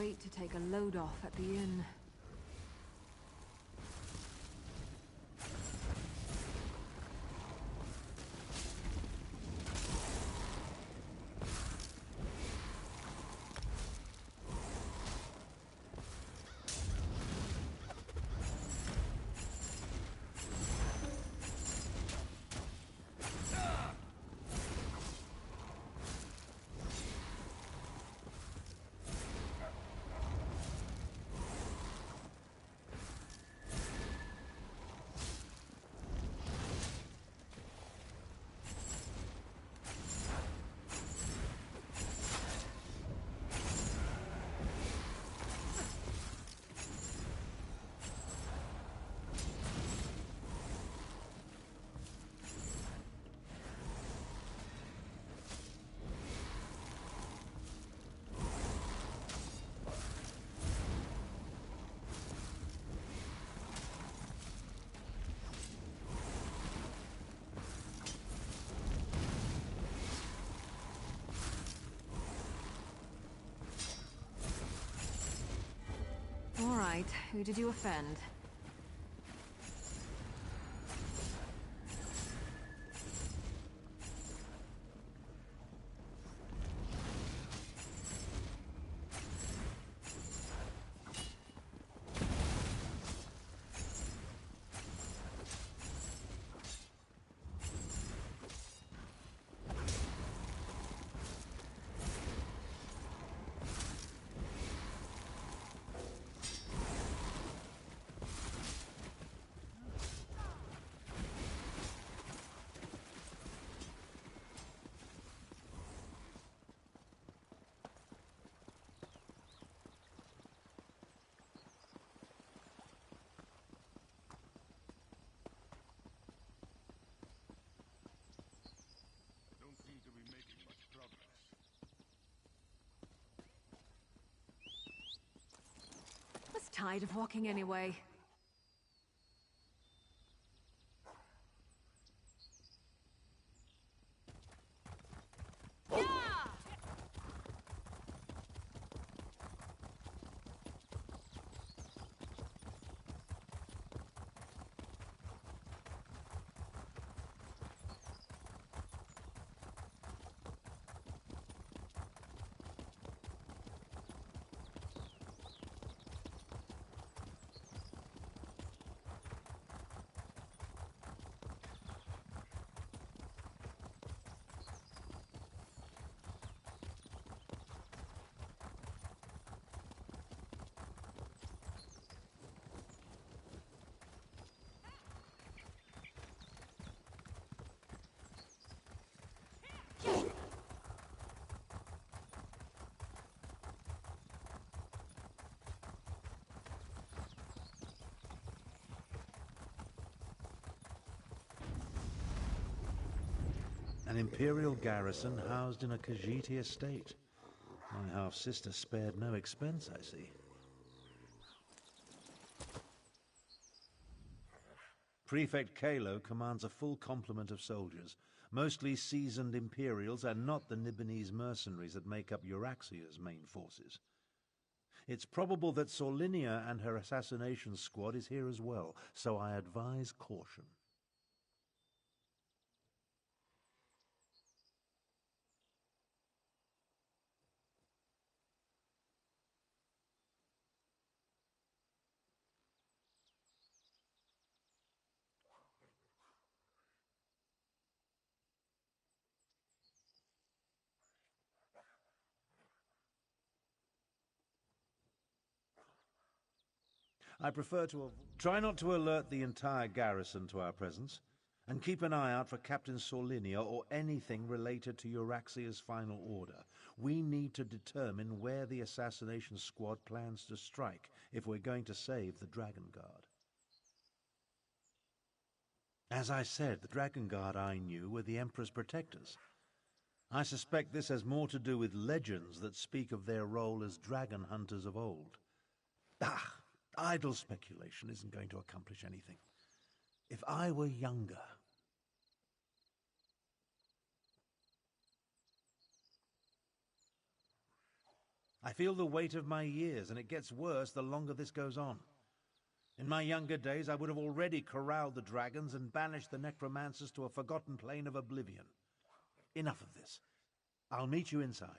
wait to take a load off at the inn. All right, who did you offend? I was tired of walking anyway. An Imperial garrison housed in a Khajiiti estate. My half-sister spared no expense, I see. Prefect Kalo commands a full complement of soldiers, mostly seasoned Imperials and not the Nibonese mercenaries that make up Euraxia's main forces. It's probable that Sorlinia and her assassination squad is here as well, so I advise caution. I prefer to try not to alert the entire garrison to our presence, and keep an eye out for Captain Sorlinia or anything related to Euraxia's final order. We need to determine where the assassination squad plans to strike if we're going to save the Dragon Guard. As I said, the Dragon Guard I knew were the Emperor's protectors. I suspect this has more to do with legends that speak of their role as dragon hunters of old. Idle speculation isn't going to accomplish anything. If I were younger... I feel the weight of my years, and it gets worse the longer this goes on. In my younger days, I would have already corralled the dragons and banished the necromancers to a forgotten plane of oblivion. Enough of this. I'll meet you inside.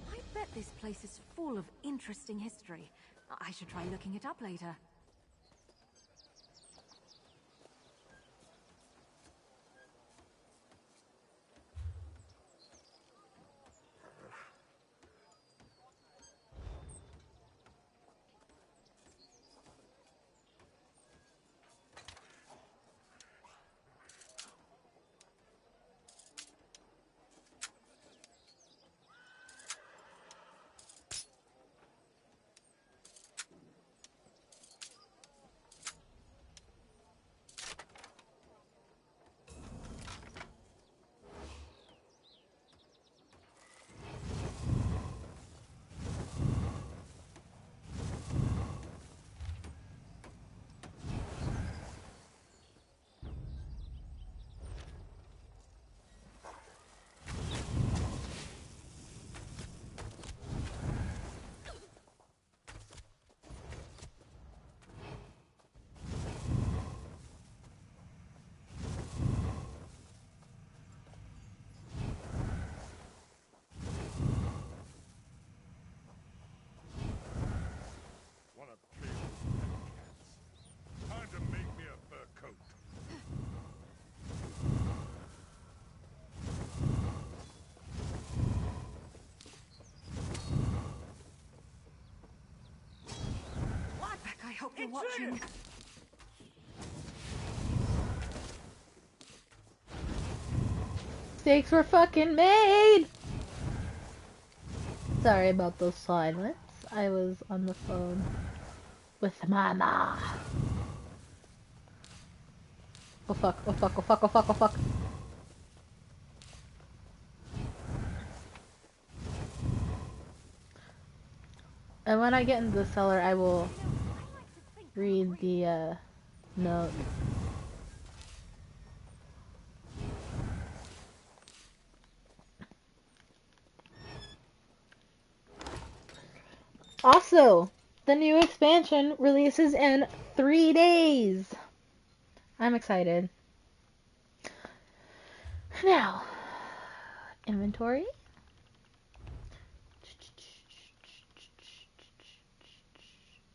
I bet this place is full of interesting history. I should try looking it up later. Time to make me a fur coat. What? Beck, I hope you're watching. Mistakes were fucking made! Sorry about those silence. I was on the phone with Mama. Oh fuck, oh fuck, oh fuck, oh fuck, oh fuck. And when I get into the cellar, I will read the note. Also, the new expansion releases in 3 days. I'm excited. Now, inventory.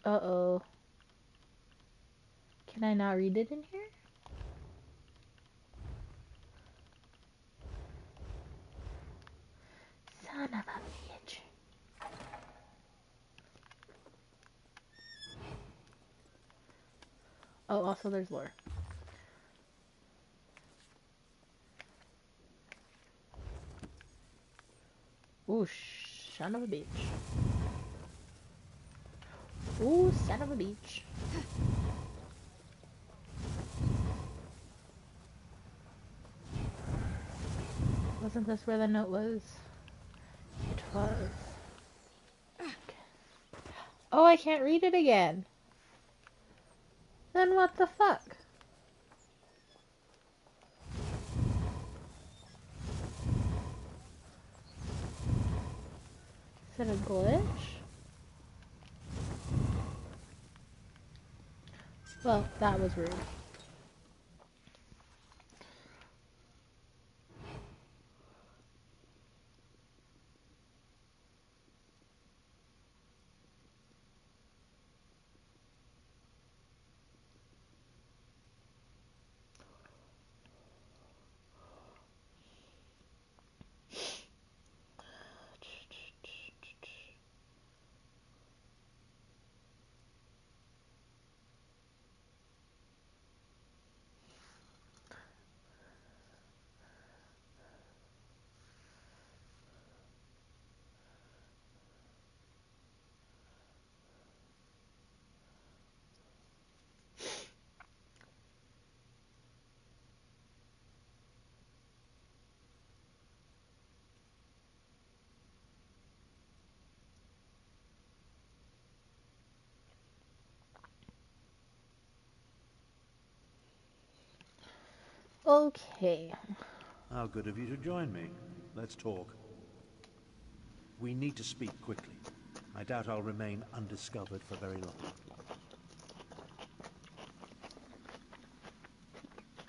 Uh-oh. Can I not read it in here? Son of a bitch. Oh, also there's lore. Ooh, son of a bitch. Ooh, son of a bitch. Wasn't this where the note was? It was. Oh, I can't read it again. Then what the fuck? Is it a glitch? Well, that was rude. Okay. How good of you to join me. Let's talk. We need to speak quickly. I doubt I'll remain undiscovered for very long.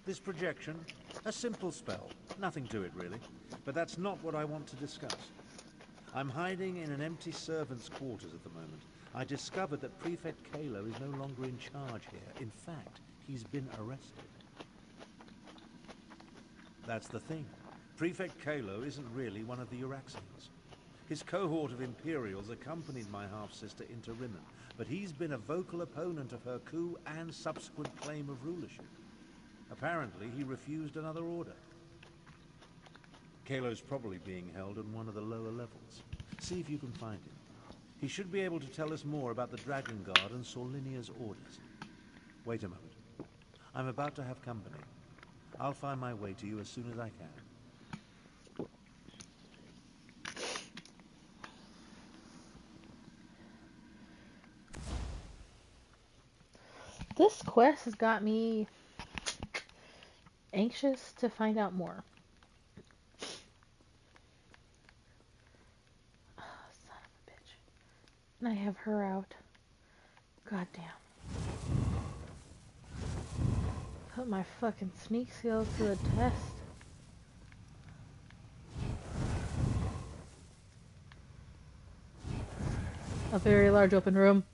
This projection, a simple spell. Nothing to it, really. But that's not what I want to discuss. I'm hiding in an empty servant's quarters at the moment. I discovered that Prefect Kalo is no longer in charge here. In fact, he's been arrested. That's the thing. Prefect Kalo isn't really one of the Euraxians. His cohort of Imperials accompanied my half-sister into Rimmon, but he's been a vocal opponent of her coup and subsequent claim of rulership. Apparently, he refused another order. Kalo's probably being held in one of the lower levels. See if you can find him. He should be able to tell us more about the Dragon Guard and Sorlinia's orders. Wait a moment. I'm about to have company. I'll find my way to you as soon as I can. This quest has got me anxious to find out more. Oh, son of a bitch. And I have her out. God damn. Put my fucking sneak skills to the test. A very large open room.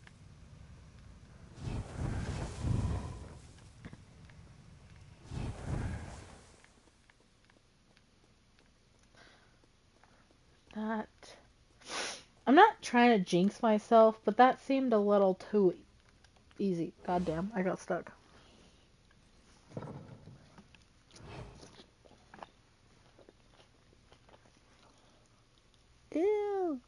That... I'm not trying to jinx myself, but that seemed a little too easy. God damn, I got stuck. Ew.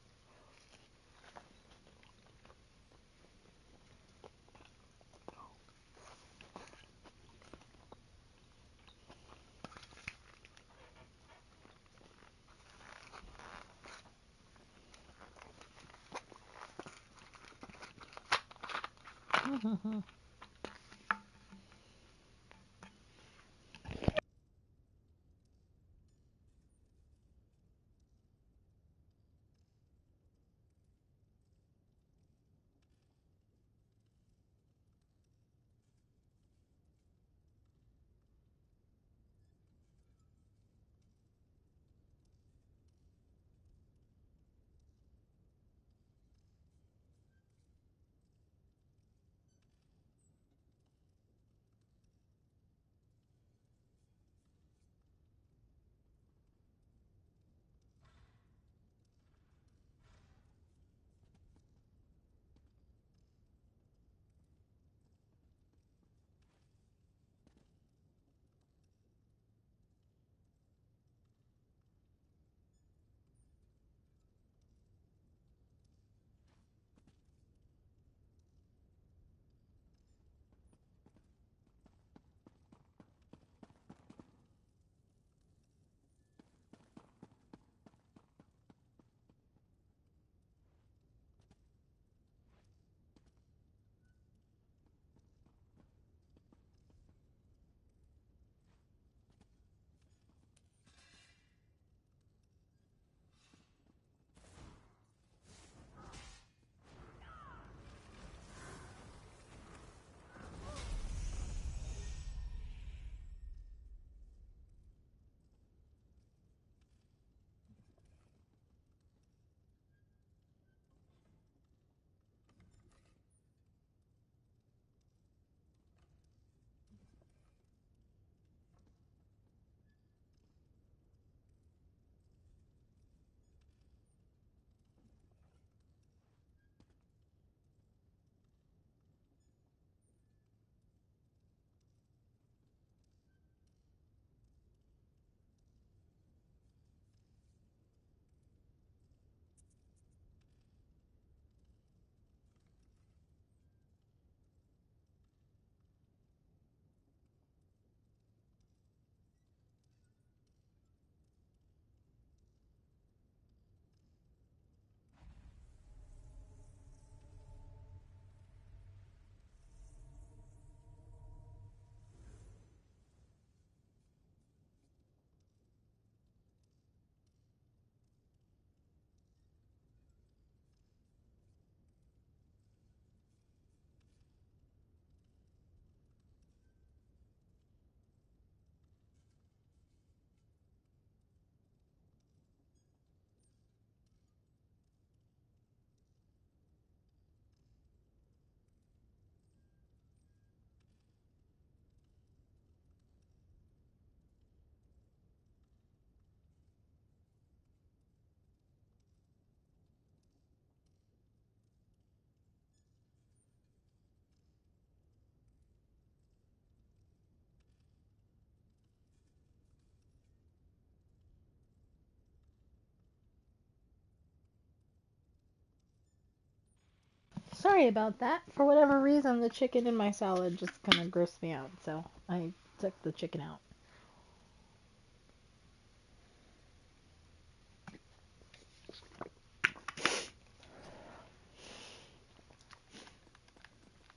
sorry about that. For whatever reason, the chicken in my salad just kind of grossed me out, so I took the chicken out.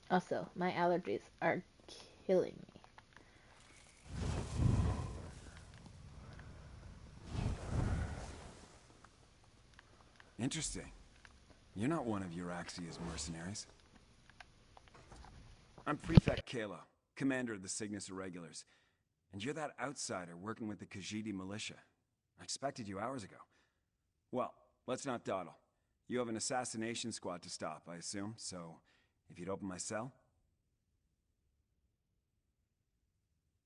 Also, my allergies are killing me. Interesting. You're not one of Euraxia's mercenaries. I'm Prefect Kalo, commander of the Cygnus Irregulars. And you're that outsider working with the Khajiit militia. I expected you hours ago. Well, let's not dawdle. You have an assassination squad to stop, I assume, so if you'd open my cell?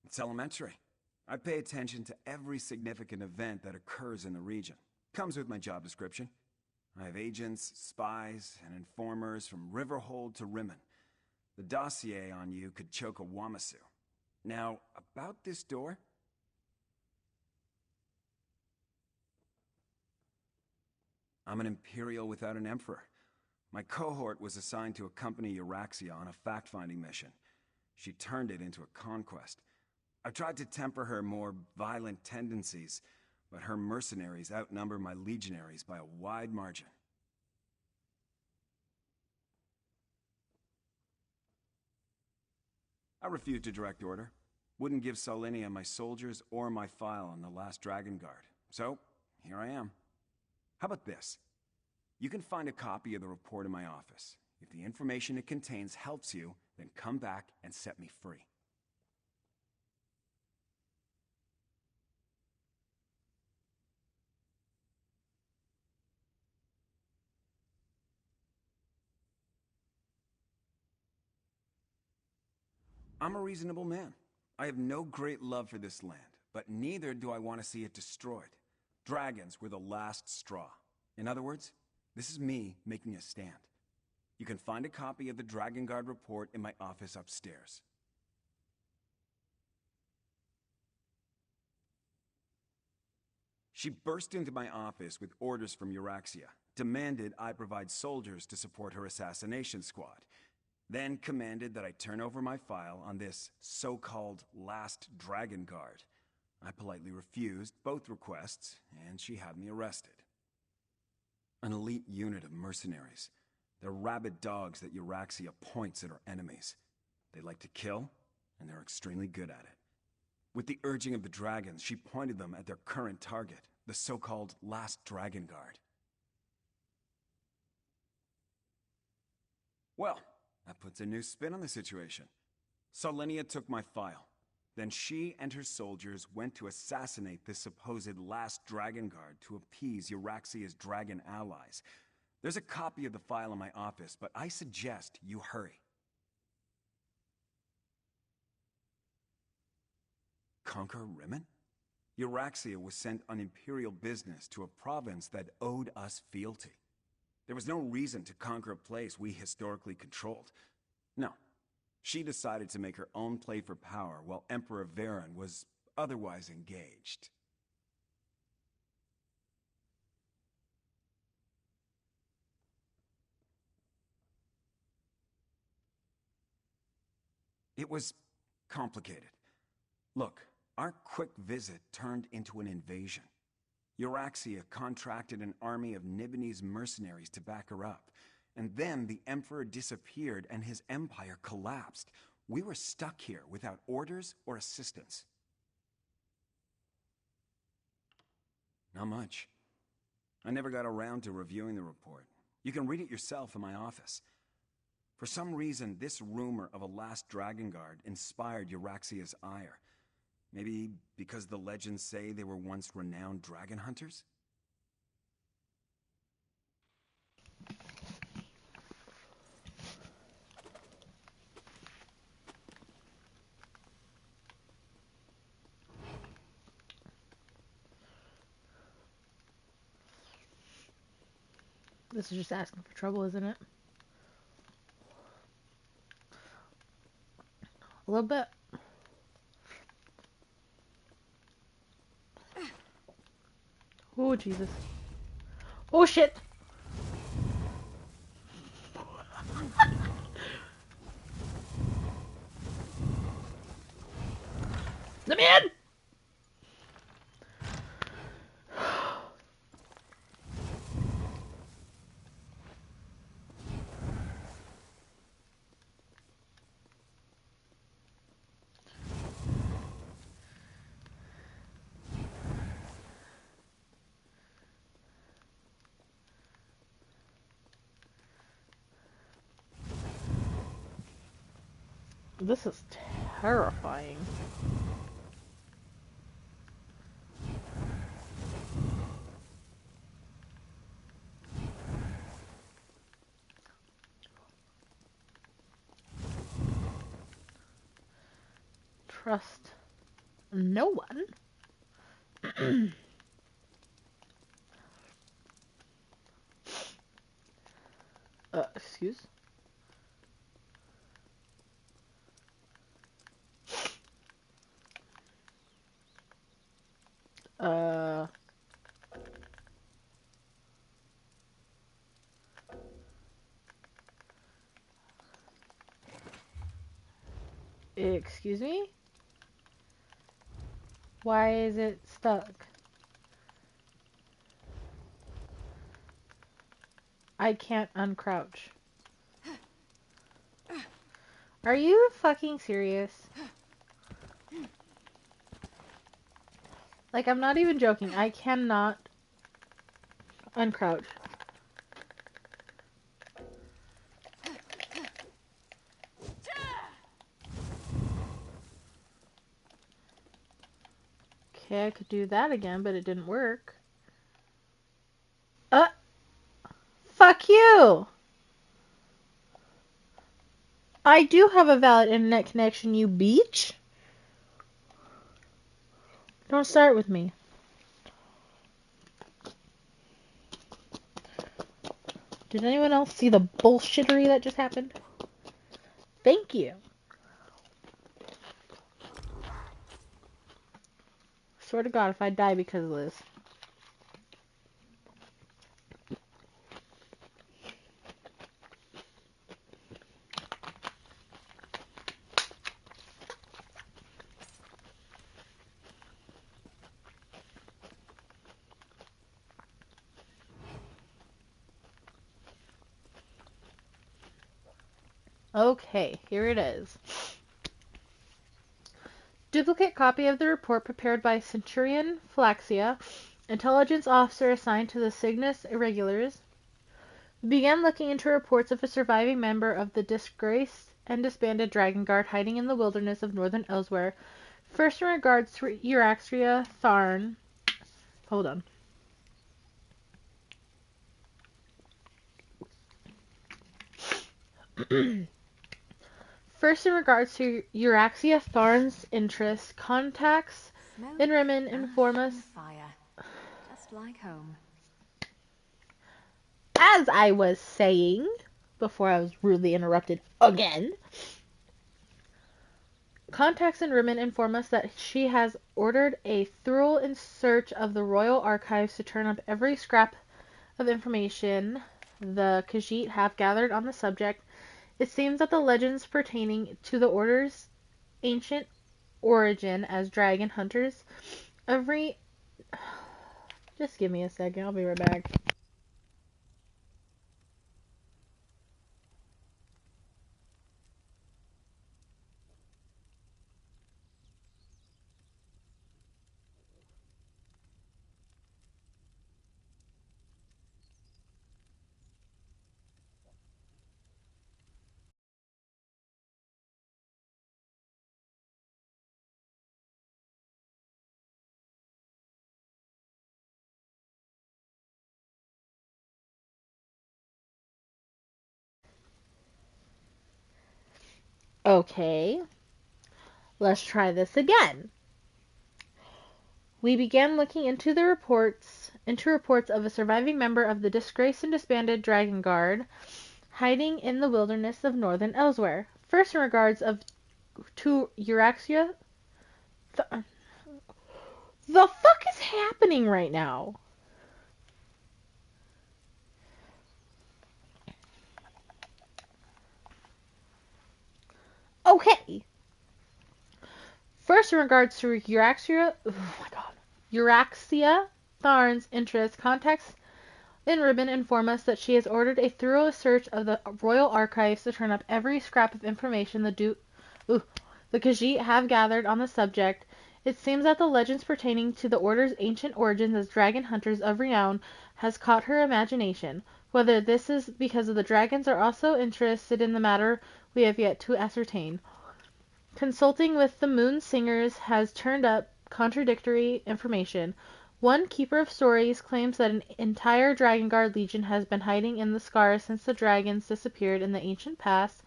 It's elementary. I pay attention to every significant event that occurs in the region. Comes with my job description. I have agents, spies, and informers from Riverhold to Rimmen. The dossier on you could choke a Wamasu. Now, about this door? I'm an Imperial without an Emperor. My cohort was assigned to accompany Euraxia on a fact-finding mission. She turned it into a conquest. I've tried to temper her more violent tendencies, but her mercenaries outnumber my legionaries by a wide margin. I refused a direct order. Wouldn't give Solinia my soldiers or my file on the last Dragon Guard. So, here I am. How about this? You can find a copy of the report in my office. If the information it contains helps you, then come back and set me free. I'm a reasonable man. I have no great love for this land, but neither do I want to see it destroyed. Dragons were the last straw. In other words, this is me making a stand. You can find a copy of the Dragon Guard report in my office upstairs. She burst into my office with orders from Euraxia, demanded I provide soldiers to support her assassination squad, then commanded that I turn over my file on this so-called last Dragon Guard. I politely refused both requests, and she had me arrested. An elite unit of mercenaries. They're rabid dogs that Euraxia points at her enemies. They like to kill, and they're extremely good at it. With the urging of the dragons, she pointed them at their current target, the so-called last Dragon Guard. Well, that puts a new spin on the situation. Solinia took my file. Then she and her soldiers went to assassinate this supposed last Dragon Guard to appease Euraxia's dragon allies. There's a copy of the file in my office, but I suggest you hurry. Conquer Rimmen? Euraxia was sent on imperial business to a province that owed us fealty. There was no reason to conquer a place we historically controlled. No. She decided to make her own play for power while Emperor Varen was otherwise engaged. It was complicated. Look, our quick visit turned into an invasion. Euraxia contracted an army of Nibonese mercenaries to back her up. And then the Emperor disappeared and his empire collapsed. We were stuck here without orders or assistance. Not much. I never got around to reviewing the report. You can read it yourself in my office. For some reason, this rumor of a last Dragon Guard inspired Euraxia's ire. Maybe because the legends say they were once renowned dragon hunters? This is just asking for trouble, isn't it? A little bit. Oh, Jesus. Oh, shit! Let me in! This is terrifying. Trust no one. Excuse? Uh... Excuse me? Why is it stuck? I can't uncrouch. Are you fucking serious? Like, I'm not even joking. I cannot uncrouch. Okay, I could do that again, but it didn't work. Fuck you! I do have a valid internet connection, you beach. Don't start with me. Did anyone else see the bullshittery that just happened? Thank you. Swear to God, if I die because of this. Okay, here it is. Duplicate copy of the report prepared by Centurion Flaxia, intelligence officer assigned to the Cygnus Irregulars, began looking into reports of a surviving member of the disgraced and disbanded Dragon Guard hiding in the wilderness of northern Elsewhere. First in regards to Euraxia Tharn. Hold on. First in regards to Euraxia Tharn's interests, contacts in Rimmon inform us. Fire. Just like home. As I was saying, before I was rudely interrupted again, contacts in Rimmon inform us that she has ordered a thorough search of the royal archives to turn up every scrap of information the Khajiit have gathered on the subject. It seems that the legends pertaining to the Order's ancient origin as dragon hunters, just give me a second, I'll be right back. Okay, let's try this again. We began looking into reports of a surviving member of the disgraced and disbanded Dragon Guard hiding in the wilderness of northern Elsewhere. First in regards to Euraxia. The fuck is happening right now? Okay. First First, in regards to Euraxia Tharn's interest, contacts in Ribbon inform us that she has ordered a thorough search of the royal archives to turn up every scrap of information the Khajiit have gathered on the subject. It seems that the legends pertaining to the Order's ancient origins as dragon hunters of renown has caught her imagination. Whether this is because of the dragons are also interested in the matter, we have yet to ascertain. Consulting with the Moon Singers has turned up contradictory information. One keeper of stories claims that an entire Dragon Guard legion has been hiding in the scars since the dragons disappeared in the ancient past.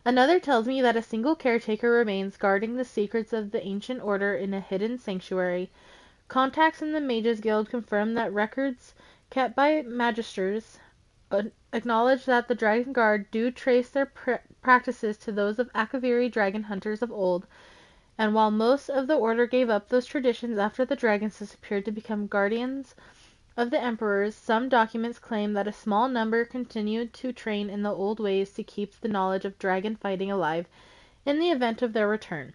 Another tells me that a single caretaker remains guarding the secrets of the ancient order in a hidden sanctuary. Contacts in the Mages Guild confirm that records kept by magisters acknowledge that the Dragon Guard do trace their practices to those of Akaviri dragon hunters of old, and while most of the Order gave up those traditions after the dragons disappeared to become guardians of the emperors, some documents claim that a small number continued to train in the old ways to keep the knowledge of dragon fighting alive in the event of their return.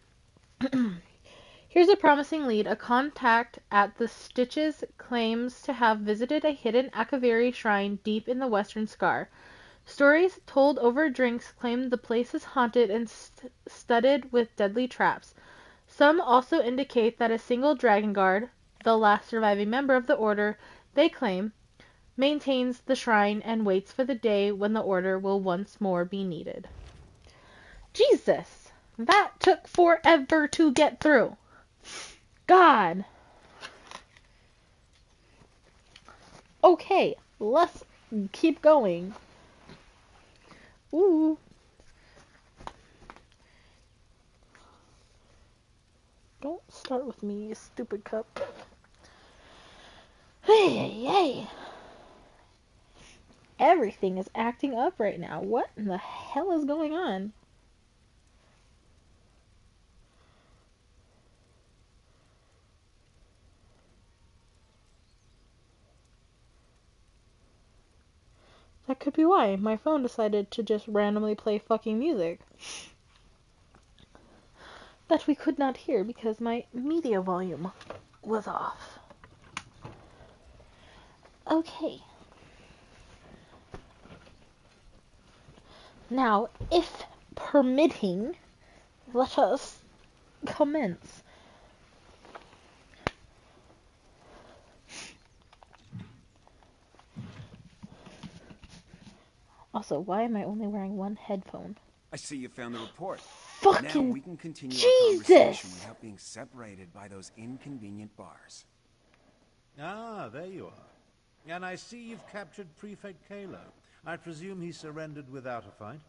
Here's a promising lead. A contact at the Stitches claims to have visited a hidden Akaviri shrine deep in the western scar. Stories told over drinks claim the place is haunted and studded with deadly traps. Some also indicate that a single Dragon Guard, the last surviving member of the Order, they claim, maintains the shrine and waits for the day when the Order will once more be needed. Jesus! That took forever to get through. God! Okay, let's keep going. Ooh. Don't start with me, you stupid cup. Hey. Everything is acting up right now. What in the hell is going on? That could be why my phone decided to just randomly play fucking music that we could not hear because my media volume was off. Okay. Now, if permitting, let us commence. Also, why am I only wearing one headphone? I see you found the report. Fucking now we can continue Jesus! our conversation without being separated by those inconvenient bars. Ah, there you are. And I see you've captured Prefect Kalo. I presume he surrendered without a fight?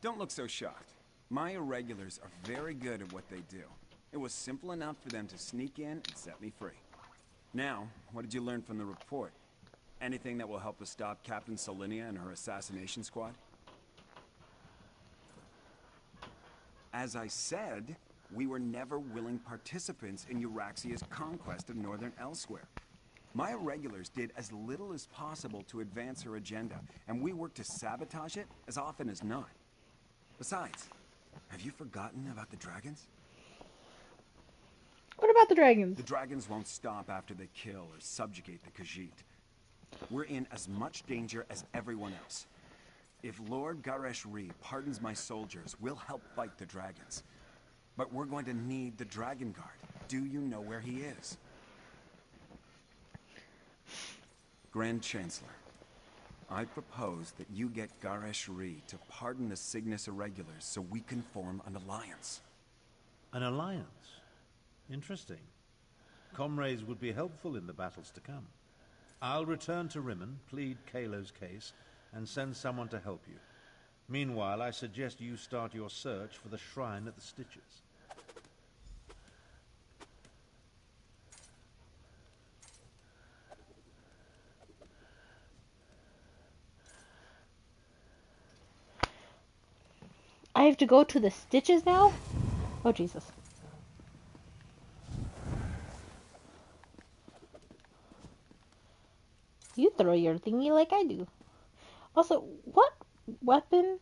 Don't look so shocked. My irregulars are very good at what they do. It was simple enough for them to sneak in and set me free. Now, what did you learn from the report? Anything that will help us stop Captain Solinia and her assassination squad? As I said, we were never willing participants in Euraxia's conquest of Northern Elsewhere. My irregulars did as little as possible to advance her agenda, and we worked to sabotage it as often as not. Besides, have you forgotten about the dragons? What about the dragons? The dragons won't stop after they kill or subjugate the Khajiit. We're in as much danger as everyone else. If Lord Garesh-Ri pardons my soldiers, we'll help fight the dragons. But we're going to need the Dragon Guard. Do you know where he is? Grand Chancellor, I propose that you get Garesh-Ri to pardon the Cygnus Irregulars so we can form an alliance. An alliance? Interesting. Comrades would be helpful in the battles to come. I'll return to Rimmon, plead Kalo's case, and send someone to help you. Meanwhile, I suggest you start your search for the shrine at the Stitches. I have to go to the Stitches now? Oh, Jesus. You throw your thingy like I do. Also, what weapon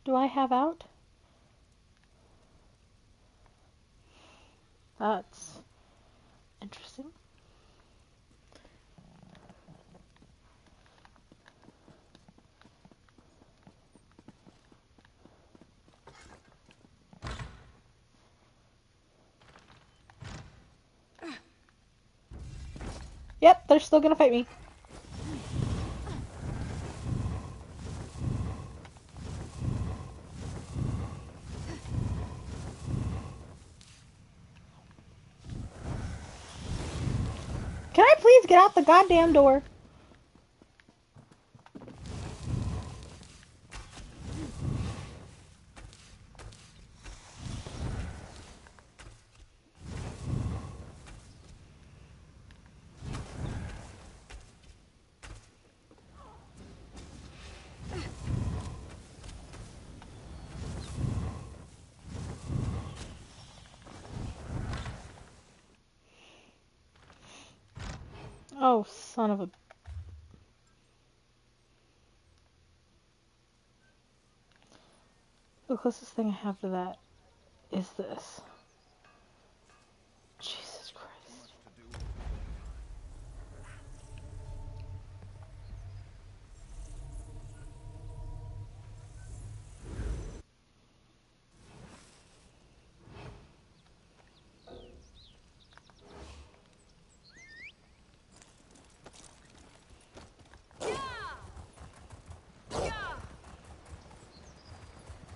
do I have out? That's interesting. Yep, they're still gonna fight me. Can I please get out the goddamn door? Oh, son of a... The closest thing I have to that is this. Jesus Christ.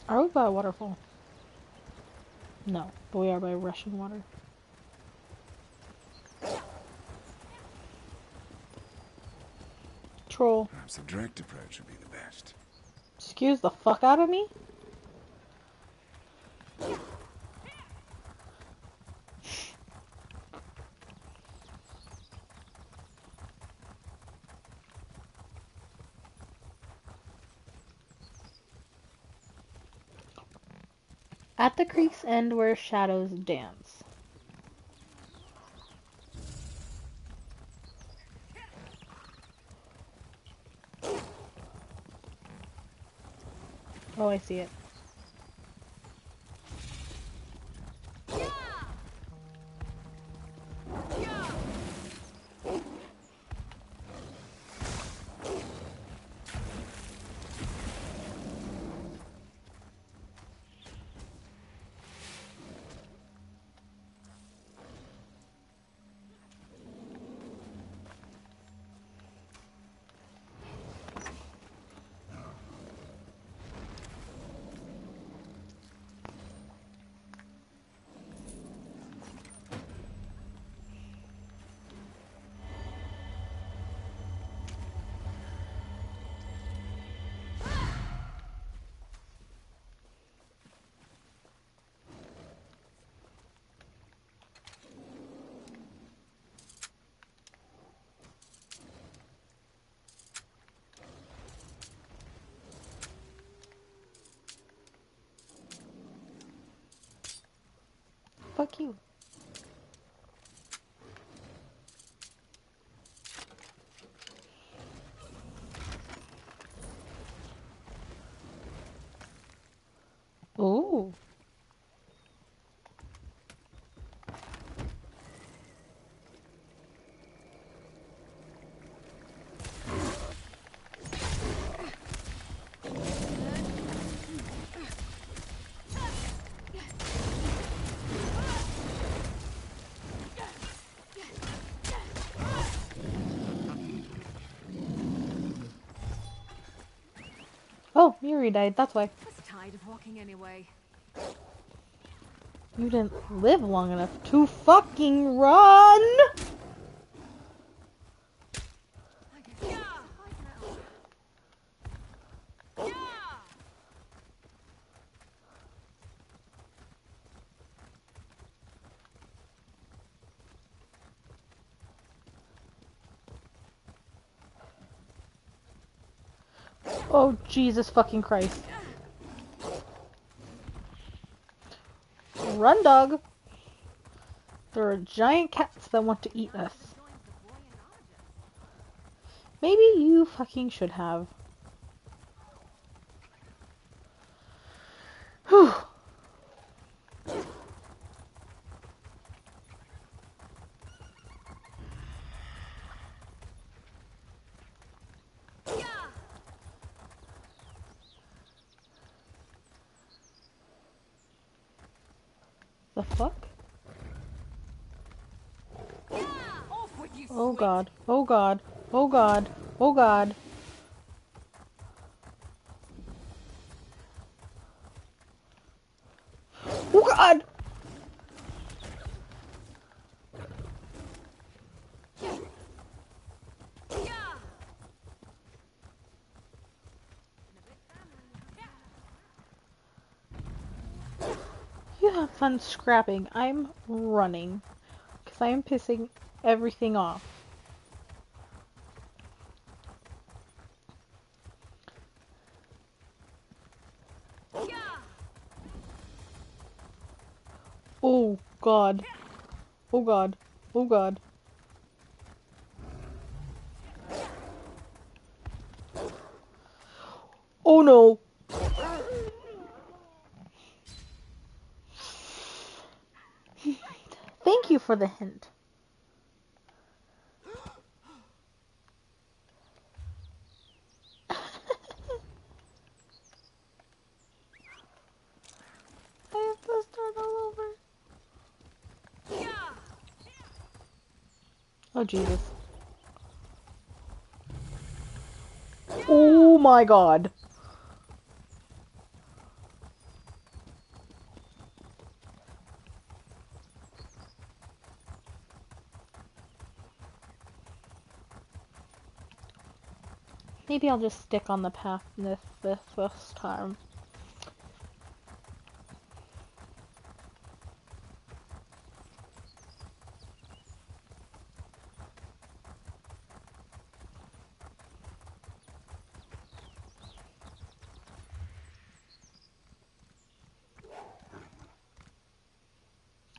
Are we by a waterfall? No, but we are by rushing water. Troll. Perhaps a direct approach would be the best. Excuse the fuck out of me? At the creek's end where shadows dance. Oh, I see it. Fuck you. Ooh. Oh, Yuri died, that's why. I was tired of walking anyway. You didn't live long enough to fucking run! Oh, Jesus fucking Christ. Run, dog! There are giant cats that want to eat us. Maybe you fucking should have. Whew. The fuck? Off with you, Oh sweet. god. Oh god. Oh god. Oh god. Oh god! You have fun scrapping. I'm running. Because I am pissing everything off. Oh god. Oh god. Oh god. Oh no. Thank you for the hint. I have to start all over. Oh Jesus. Oh my god. Maybe I'll just stick on the path this time.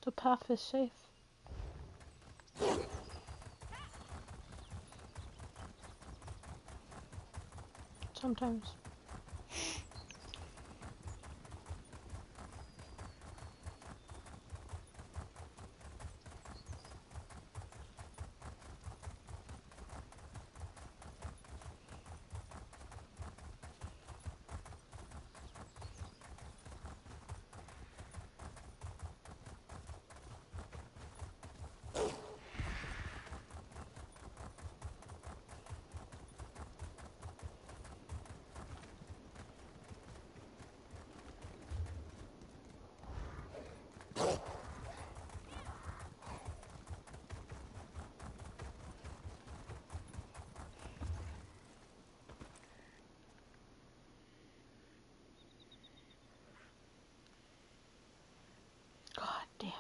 The path is safe. Sometimes. God damn it.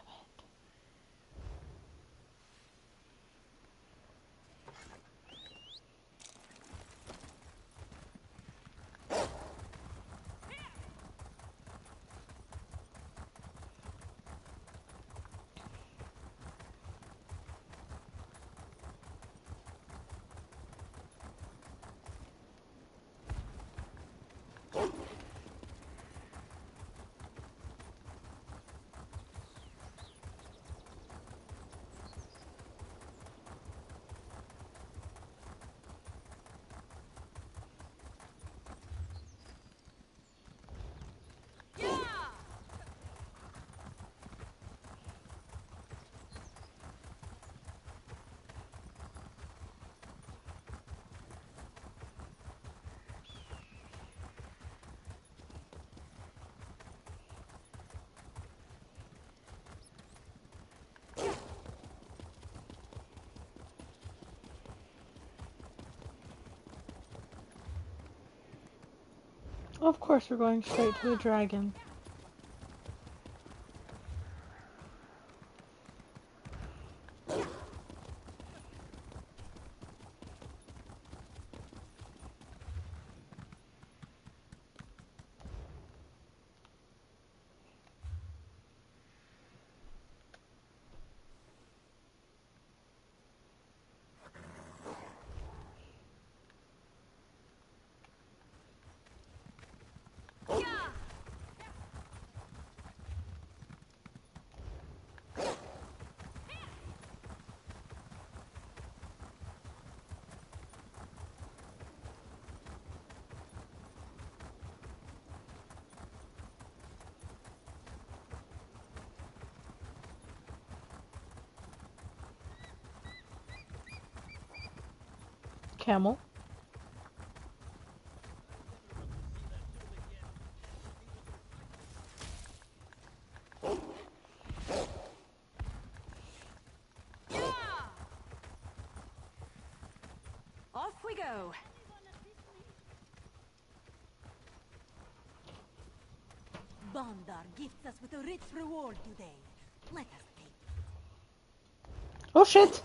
Of course we're going straight to the dragon. camel. Off we go. Bondar gifts us with a rich reward today. Let us take it. Oh shit!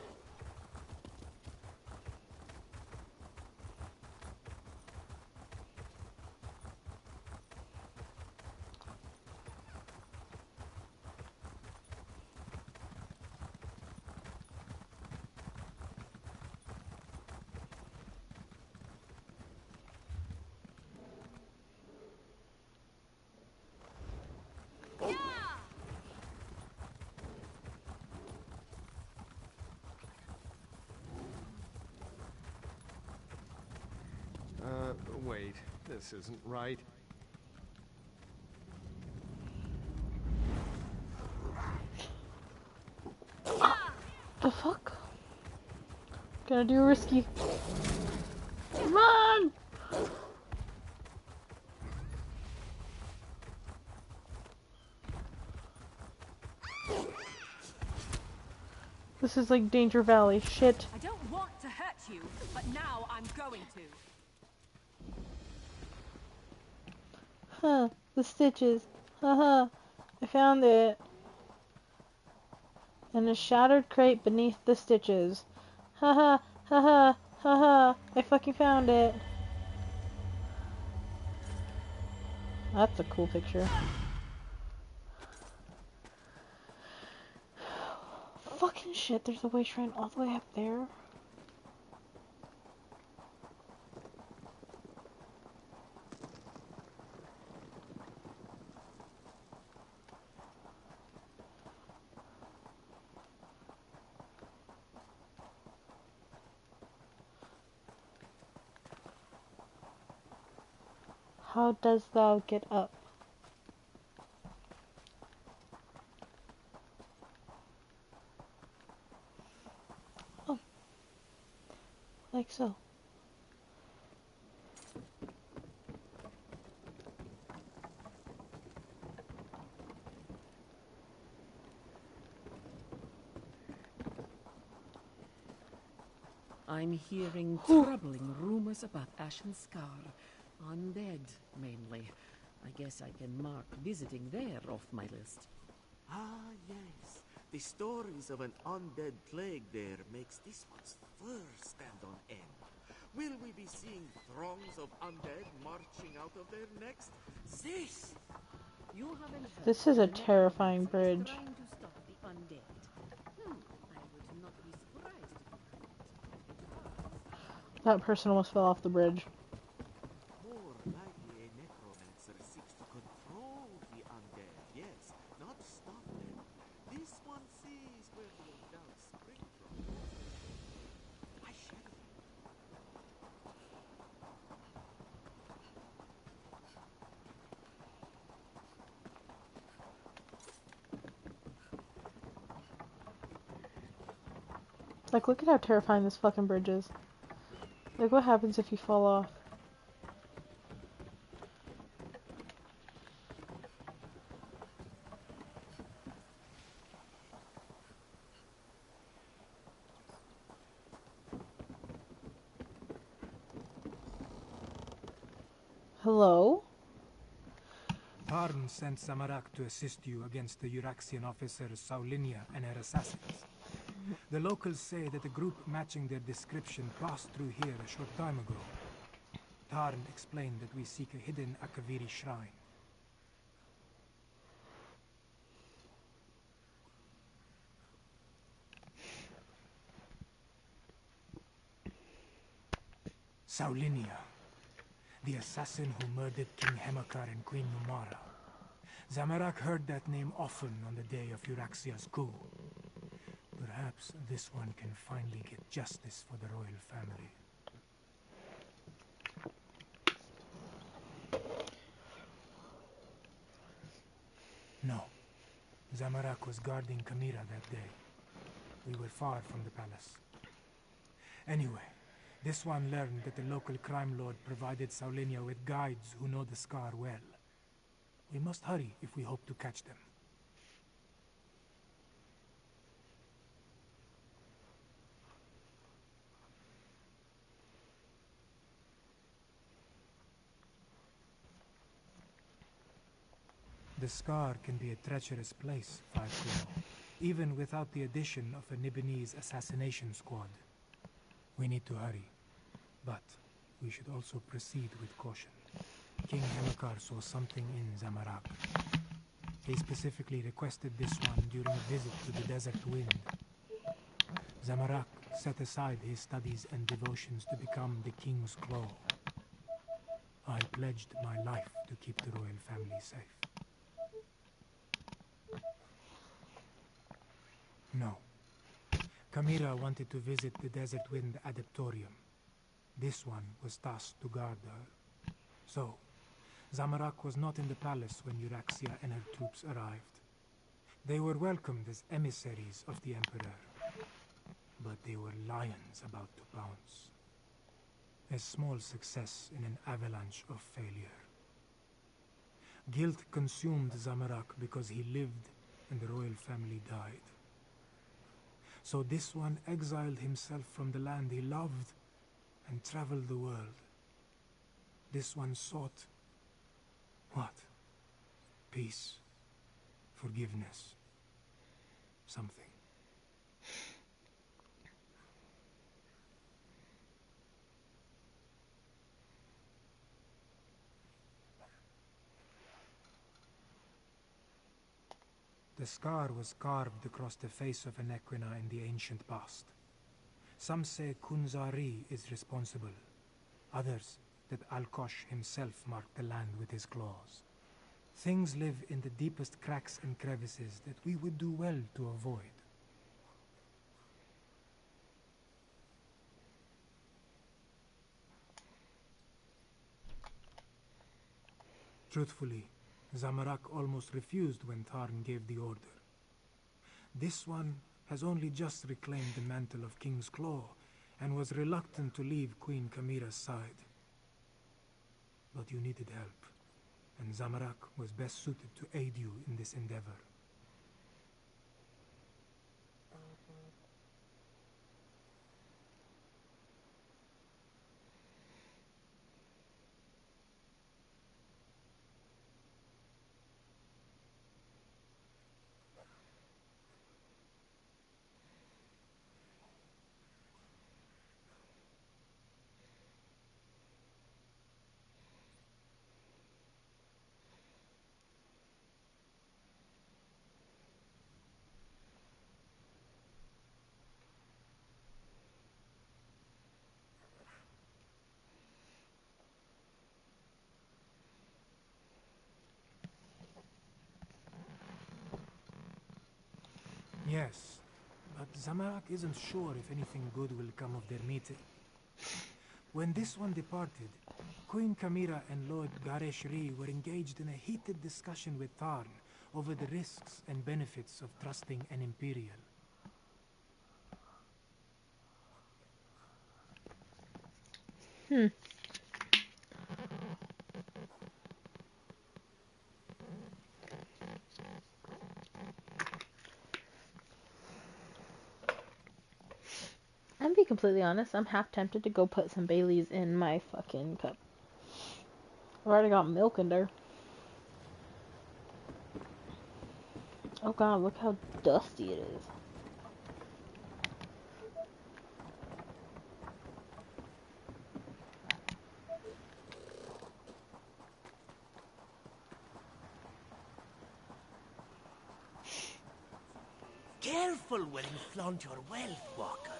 Wait, this isn't right. The fuck? Gonna do a risky. Run! This is like Danger Valley. Shit. I don't want to hurt you, but now I'm going to. Huh. The stitches. Haha. I found it. In a shattered crate beneath the stitches. Haha. Haha. Haha. I fucking found it. That's a cool picture. Fucking shit, there's a way shrine all the way up there. How does thou get up? Oh. Like so. I'm hearing troubling rumors about Ashen Scar. Undead, mainly. I guess I can mark visiting there off my list. Ah, yes. The stories of an undead plague there makes this one's fur stand on end. Will we be seeing throngs of undead marching out of there next? This! You haven't heard This is a that terrifying Nemesis is bridge. trying to stop the undead. I would not be surprised if That person almost fell off the bridge. More likely a necromancer seeks to control the undead, yes, not stop them. This one sees where the doubts spring from. I shall. Like, look at how terrifying this fucking bridge is. Like, what happens if you fall off? Hello? Tarn sent Samarak to assist you against the Euraxian officers Saulinia and her assassins. The locals say that a group matching their description passed through here a short time ago. Tarn explained that we seek a hidden Akaviri shrine. Saulinia, the assassin who murdered King Hemakar and Queen Numara. Zamarak heard that name often on the day of Euraxia's coup. Perhaps this one can finally get justice for the royal family. No. Zamarak was guarding Kamira that day. We were far from the palace. Anyway, This one learned that the local crime lord provided Saulinia with guides who know the Scar well. We must hurry if we hope to catch them. The Scar can be a treacherous place, Fireclaw, even without the addition of a Nibonese assassination squad. We need to hurry, but we should also proceed with caution. King Hemekar saw something in Zamorak. He specifically requested this one during a visit to the Desert Wind. Zamorak set aside his studies and devotions to become the King's Claw. I pledged my life to keep the royal family safe. No. Kamira wanted to visit the Desert Wind Adeptorium. This one was tasked to guard her. So, Zamorak was not in the palace when Euraxia and her troops arrived. They were welcomed as emissaries of the Emperor, but they were lions about to pounce. A small success in an avalanche of failure. Guilt consumed Zamorak because he lived and the royal family died. So this one exiled himself from the land he loved and traveled the world. This one sought what? Peace, forgiveness, something. The scar was carved across the face of an Equina in the ancient past. Some say Kunzari is responsible. Others, that Alkosh himself marked the land with his claws. Things live in the deepest cracks and crevices that we would do well to avoid. Truthfully, Zamorak almost refused when Tarn gave the order. This one has only just reclaimed the mantle of King's Claw and was reluctant to leave Queen Kamira's side. But you needed help, and Zamorak was best suited to aid you in this endeavor. Yes, but Zamorak isn't sure if anything good will come of their meeting. When this one departed, Queen Kamira and Lord Garesh-Ri were engaged in a heated discussion with Tarn over the risks and benefits of trusting an Imperial. I'll be completely honest, I'm half tempted to go put some Baileys in my fucking cup. I've already got milk in there. Oh god, look how dusty it is. Careful when you flaunt your wealth, Walker.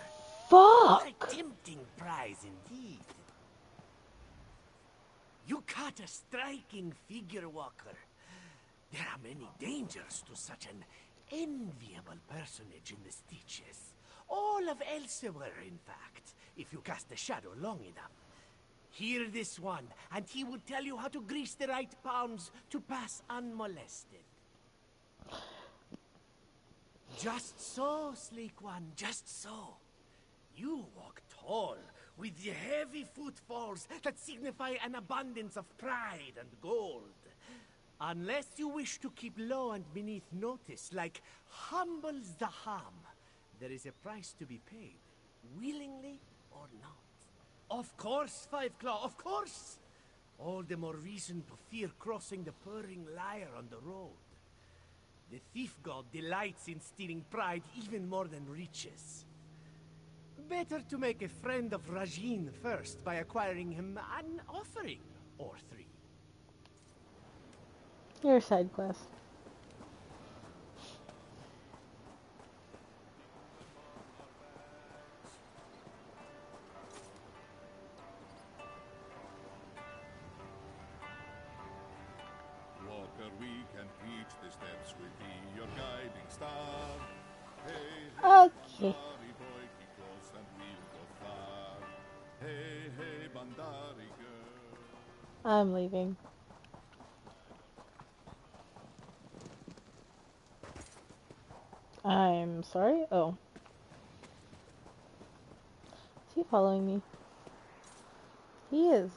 Fuck! A tempting prize indeed. You caught a striking figure, Walker. There are many dangers to such an enviable personage in the Stitches. All of Elsevier, in fact, if you cast a shadow long enough. Hear this one, and he will tell you how to grease the right palms to pass unmolested. Just so, sleek one, just so. You walk tall with the heavy footfalls that signify an abundance of pride and gold. Unless you wish to keep low and beneath notice, like humble Zaham, there is a price to be paid, willingly or not. Of course, Five Claw, of course! All the more reason to fear crossing the purring lyre on the road. The thief god delights in stealing pride even more than riches. Better to make a friend of Rajin first by acquiring him an offering or three. Your side quest. Walker, we can teach the steps with thee, your guiding star. Hey, hey, Okay. Bandari boy, keep close and we'll go far. Hey, hey, Bandari girl. I'm leaving. I'm sorry? Oh. Is he following me? He is.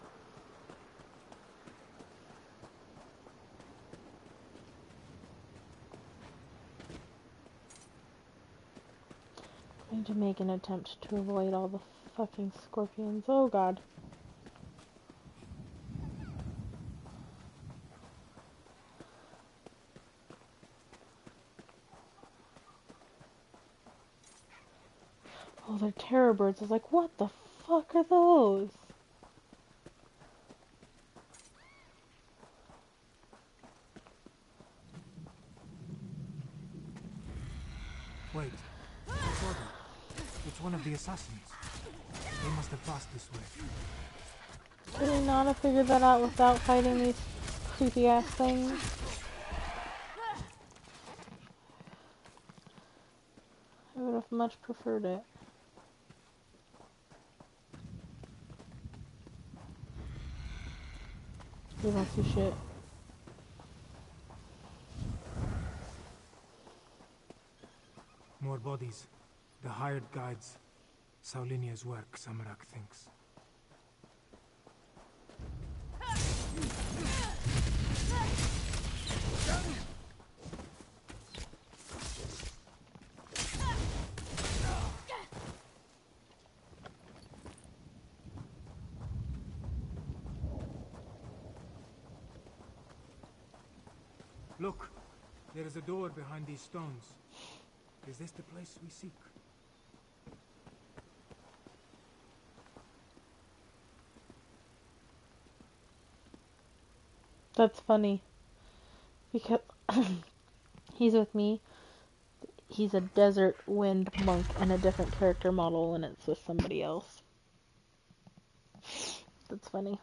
I need to make an attempt to avoid all the fucking scorpions. Oh god. Oh, they're terror birds. I was like, what the fuck are those? Wait. What's order? It's one of the assassins. They must have passed this way. Could we not have figured that out without fighting these creepy ass things? I would have much preferred it. We don't see shit. More bodies. The hired guides. Saulinia's work, Samarak thinks. Look, there is a door behind these stones. Is this the place we seek? That's funny. Because he's with me. He's a desert wind monk and a different character model and it's with somebody else. That's funny.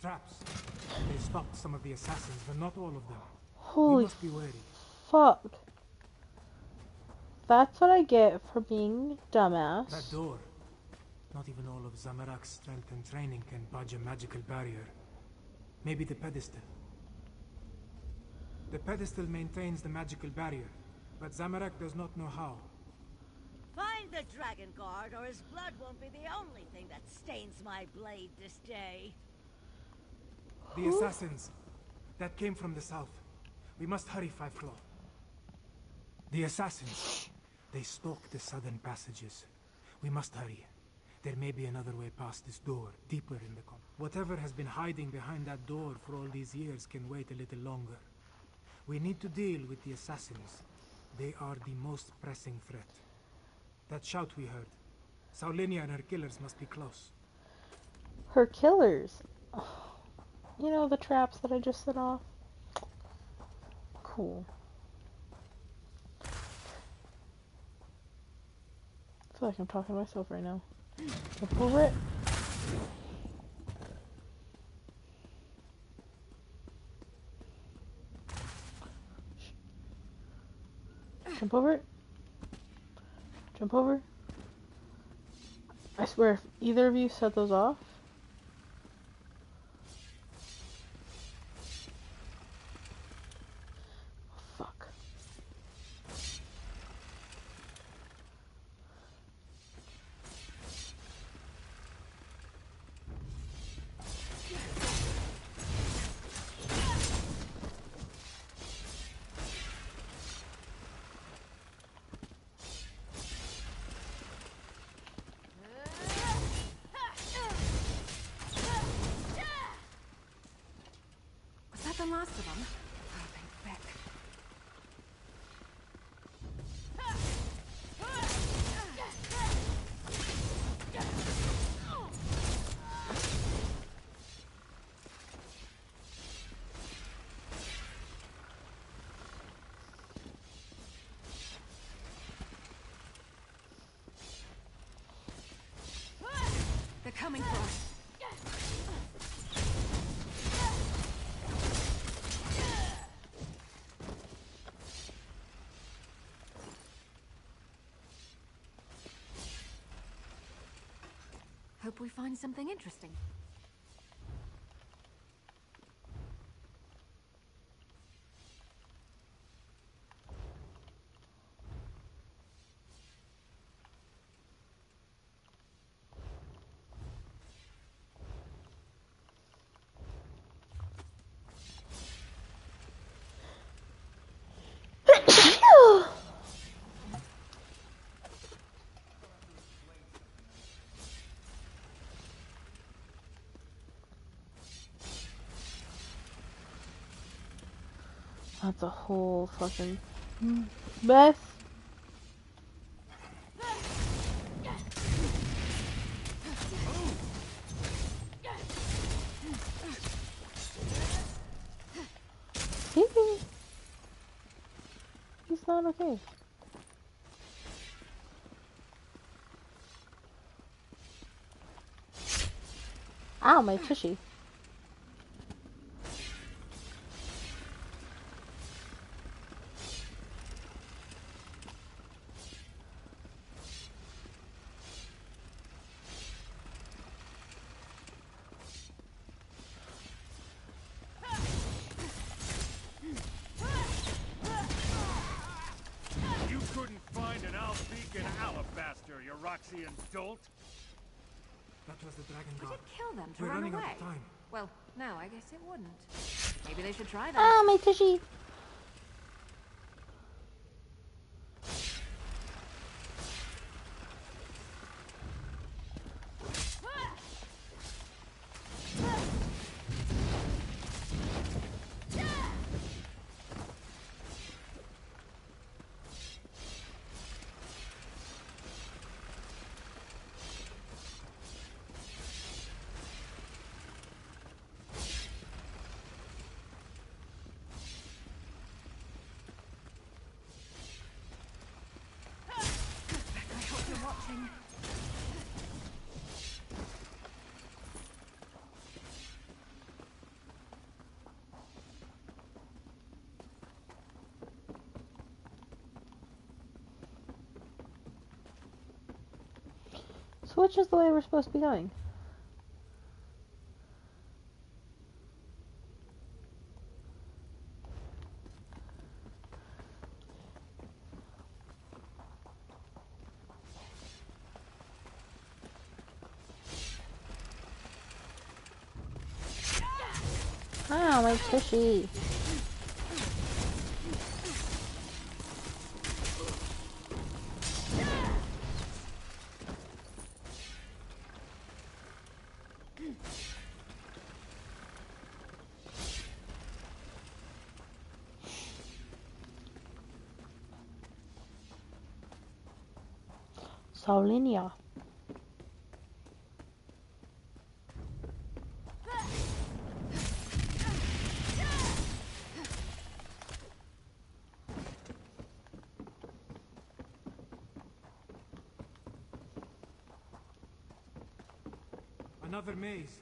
Traps. They stopped some of the assassins, but not all of them. We Holy must be wary. fuck. That's what I get for being dumbass. That door. Not even all of Zamarak's strength and training can budge a magical barrier. Maybe the pedestal. The pedestal maintains the magical barrier, but Zamarak does not know how. Find the Dragon Guard, or his blood won't be the only thing that stains my blade this day. The assassins. That came from the south. We must hurry, Five Claw. The assassins. They stalk the southern passages. We must hurry. There may be another way past this door, deeper in the Whatever has been hiding behind that door for all these years can wait a little longer. We need to deal with the assassins. They are the most pressing threat. That shout we heard. Saulinia and her killers must be close. Her killers. You know the traps that I just set off? Cool. feel like I'm talking to myself right now. Jump over it. Jump over it. Jump over. I swear, if either of you set those off. Fuck. Was that the last of them? Oh, thank Beck. They're coming for us. Hope we find something interesting. That's a whole fucking mess. He's not okay. Ow, my tushy. You couldn't find an Albeacon alabaster, you Roxian dolt? That was the Dragon Would Guard. it kill them to We're run running away? out of time. Well, no, I guess it wouldn't. Maybe they should try that. Ah, my tushy. I hope you're watching. So which is the way we're supposed to be going? Ow, my tushy. Saulinia. Another maze.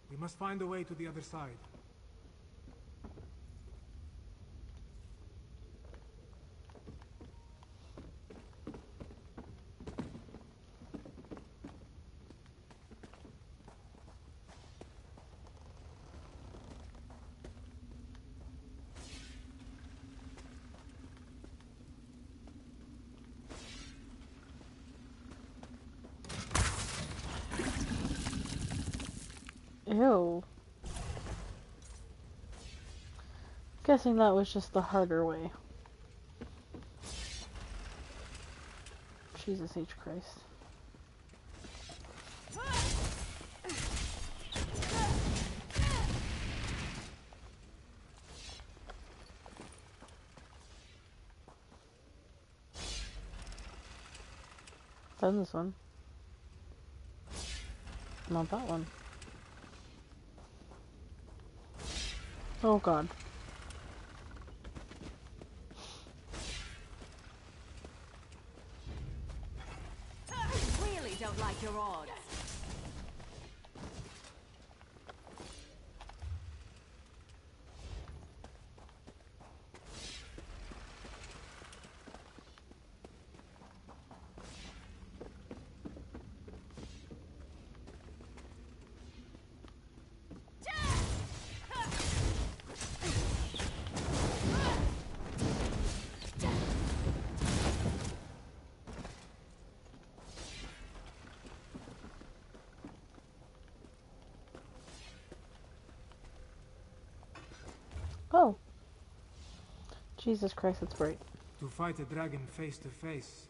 We must find a way to the other side. Ew. Guessing that was just the harder way. Jesus H. Christ. Done this one. Not that one. Oh god. Really don't like your odds. Oh. Jesus Christ, it's bright. To fight a dragon face to face,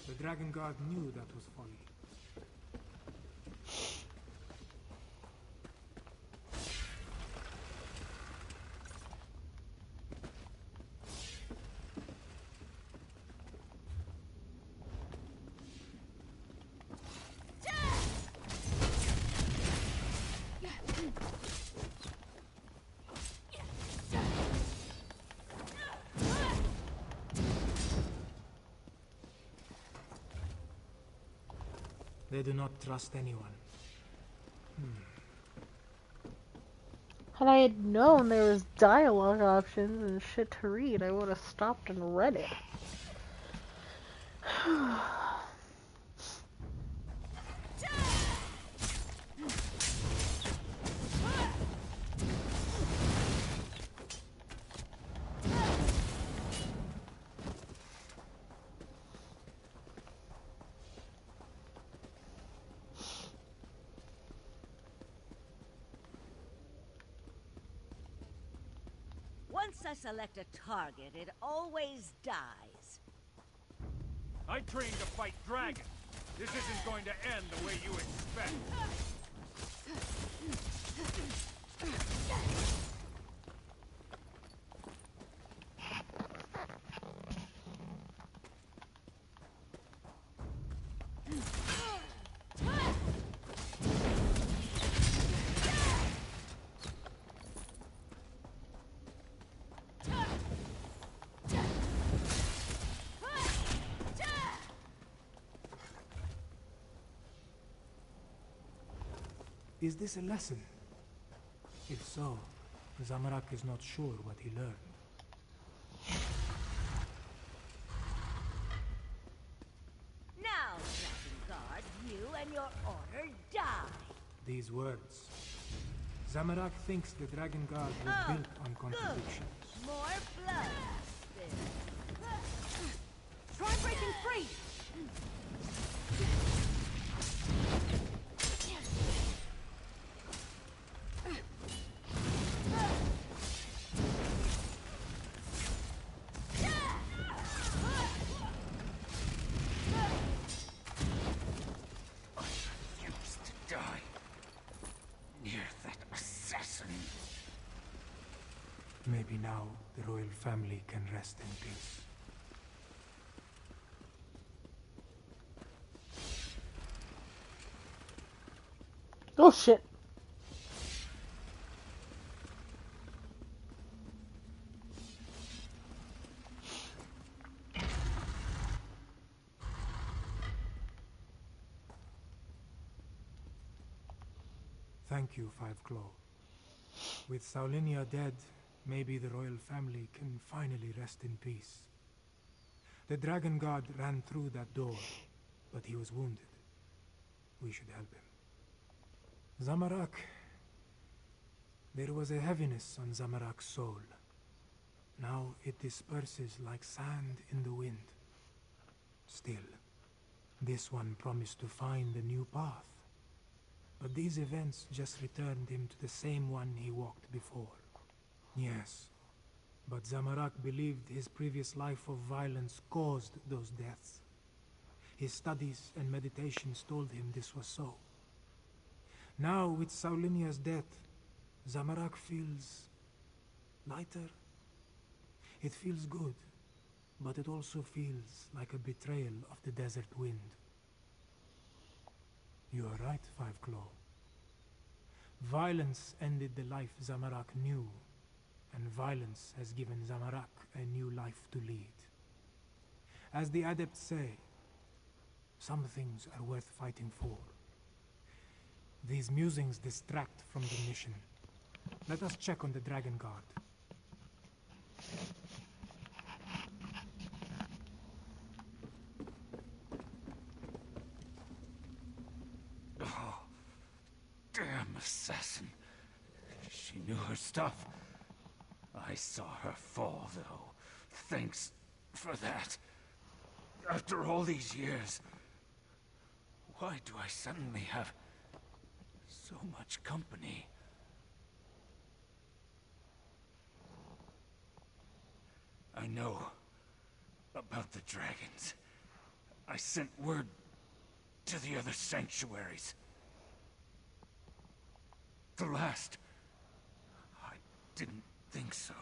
the Dragon Guard knew that was folly. They do not trust anyone. Had I had known there was dialogue options and shit to read, I would have stopped and read it. Once I select a target, it always dies. I trained to fight dragons. This isn't going to end the way you expect. Is this a lesson? If so, Zamorak is not sure what he learned. Now, Dragon Guard, you and your order die. These words. Zamorak thinks the Dragon Guard was built on contradictions. More blood spilled. Try breaking free! Maybe now the royal family can rest in peace. Oh shit. thank you, Five Claw. With Saulinia dead, maybe the royal family can finally rest in peace. The Dragon Guard ran through that door, but he was wounded. We should help him. Zamorak. There was a heaviness on Zamorak's soul. Now it disperses like sand in the wind. Still, this one promised to find a new path. But these events just returned him to the same one he walked before. Yes, but Zamorak believed his previous life of violence caused those deaths. His studies and meditations told him this was so. Now, with Saulinia's death, Zamorak feels lighter. It feels good, but it also feels like a betrayal of the desert wind. You are right, Five Claw. Violence ended the life Zamorak knew, and violence has given Zamorak a new life to lead. As the adepts say, some things are worth fighting for. These musings distract from the mission. Let us check on the Dragon Guard. Oh, damn assassin. She knew her stuff. I saw her fall, though. Thanks for that. After all these years, why do I suddenly have so much company? I know about the dragons. I sent word to the other sanctuaries. The last, I didn't think so,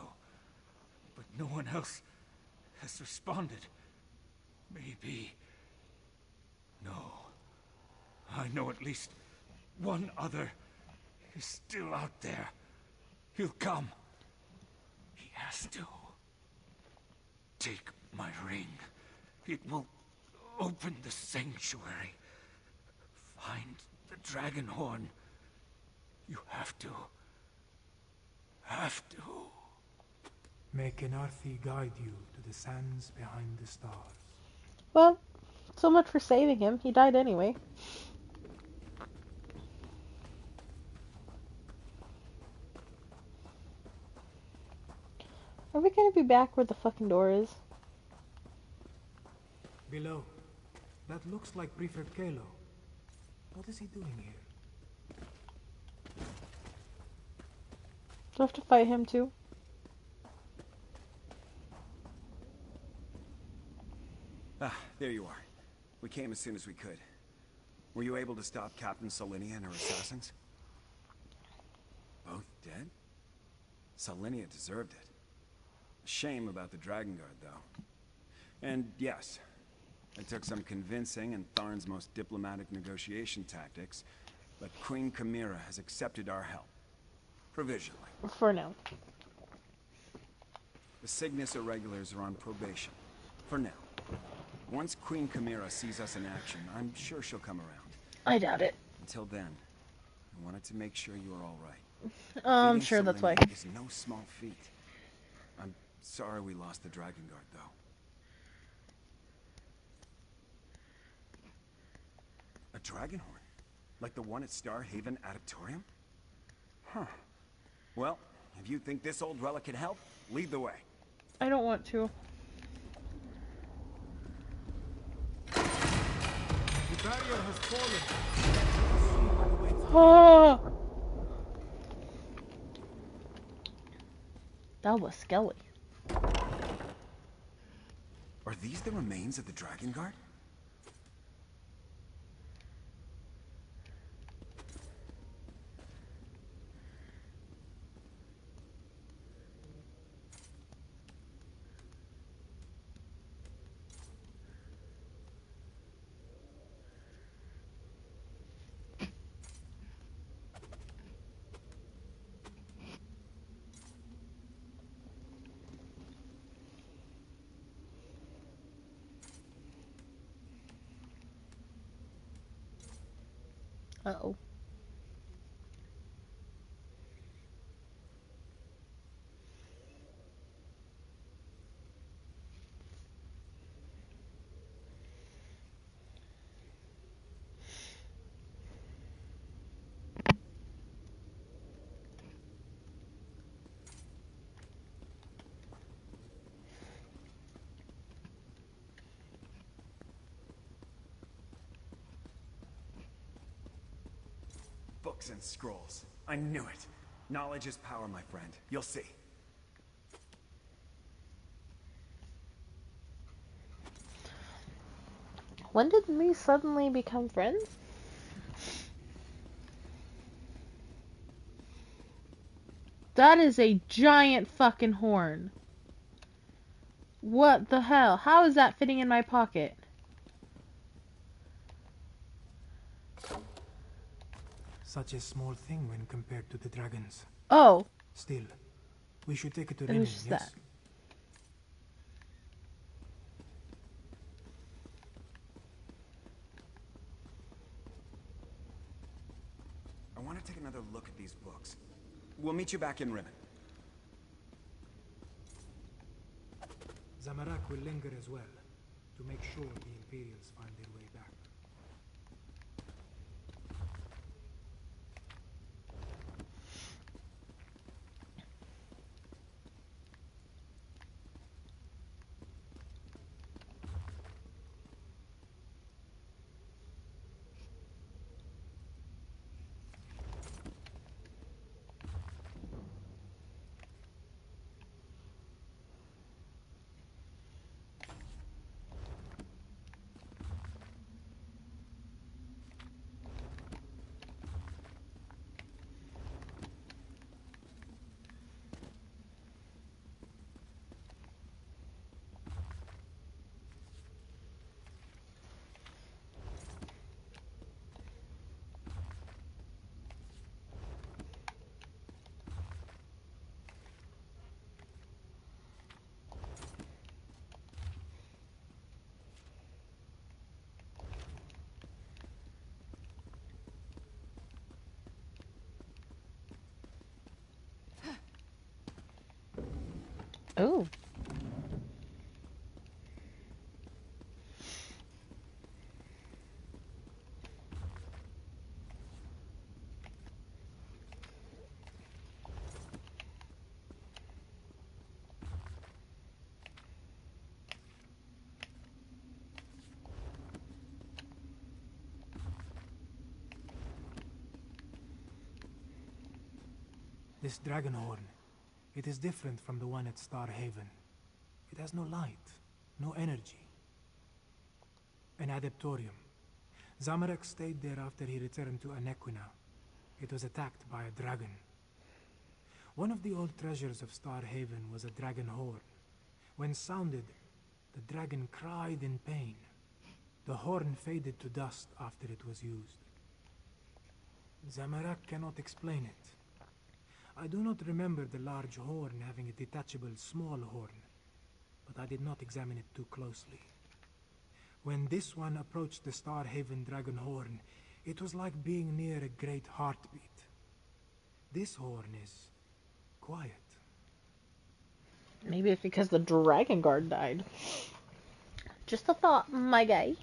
but no one else has responded. Maybe. No. I know at least one other is still out there. He'll come. He has to. Take my ring. It will open the sanctuary. Find the dragon horn. You have to. Have to. May Kenarthi guide you to the sands behind the stars. Well, so much for saving him. He died anyway. Are we gonna be back where the fucking door is? Below. That looks like Prefect Kalo. What is he doing here? Do I have to fight him too? Ah, there you are. We came as soon as we could. Were you able to stop Captain Saulinia and her assassins? Both dead? Saulinia deserved it. Shame about the Dragon Guard, though. And yes, it took some convincing and Tharn's most diplomatic negotiation tactics, but Queen Chimera has accepted our help. Provisionally. For now. The Cygnus Irregulars are on probation. For now. Once Queen Chimera sees us in action, I'm sure she'll come around. I doubt it. Until then, I wanted to make sure you are all right. I'm sure that's why. Is no small feat. I'm sorry we lost the Dragon Guard, though. A dragon horn? Like the one at Star Haven Adeptorium? Huh. Well, if you think this old relic can help, lead the way. I don't want to. The barrier has fallen. Oh! That was Skelly. Are these the remains of the Dragon Guard? Uh-oh. Books and scrolls. I knew it. Knowledge is power, my friend. You'll see. When did we suddenly become friends? That is a giant fucking horn. What the hell? How is that fitting in my pocket? Such a small thing when compared to the dragons. Oh. Still, we should take it to It Renan, was just yes? that. I want to take another look at these books. We'll meet you back in Rimmon. Zamorak will linger as well, to make sure the Imperials find their way back. Oh. This dragon horn, it is different from the one at Star Haven. It has no light, no energy. An adeptorium. Zamorak stayed there after he returned to Anequina. It was attacked by a dragon. One of the old treasures of Star Haven was a dragon horn. When sounded, the dragon cried in pain. The horn faded to dust after it was used. Zamorak cannot explain it. I do not remember the large horn having a detachable small horn, but I did not examine it too closely. When this one approached the Star Haven dragon horn, it was like being near a great heartbeat. This horn is quiet. Maybe it's because the Dragon Guard died. Just a thought, my guy.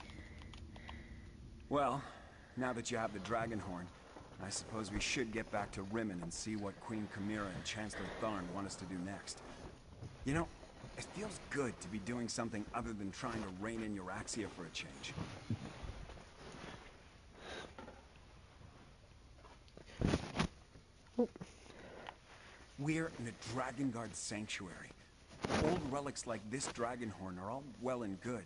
Well, now that you have the dragon horn, I suppose we should get back to Rimmon and see what Queen Chimera and Chancellor Tharn want us to do next. You know, it feels good to be doing something other than trying to rein in Euraxia for a change. We're in a Dragon Guard sanctuary. Old relics like this dragon horn are all well and good,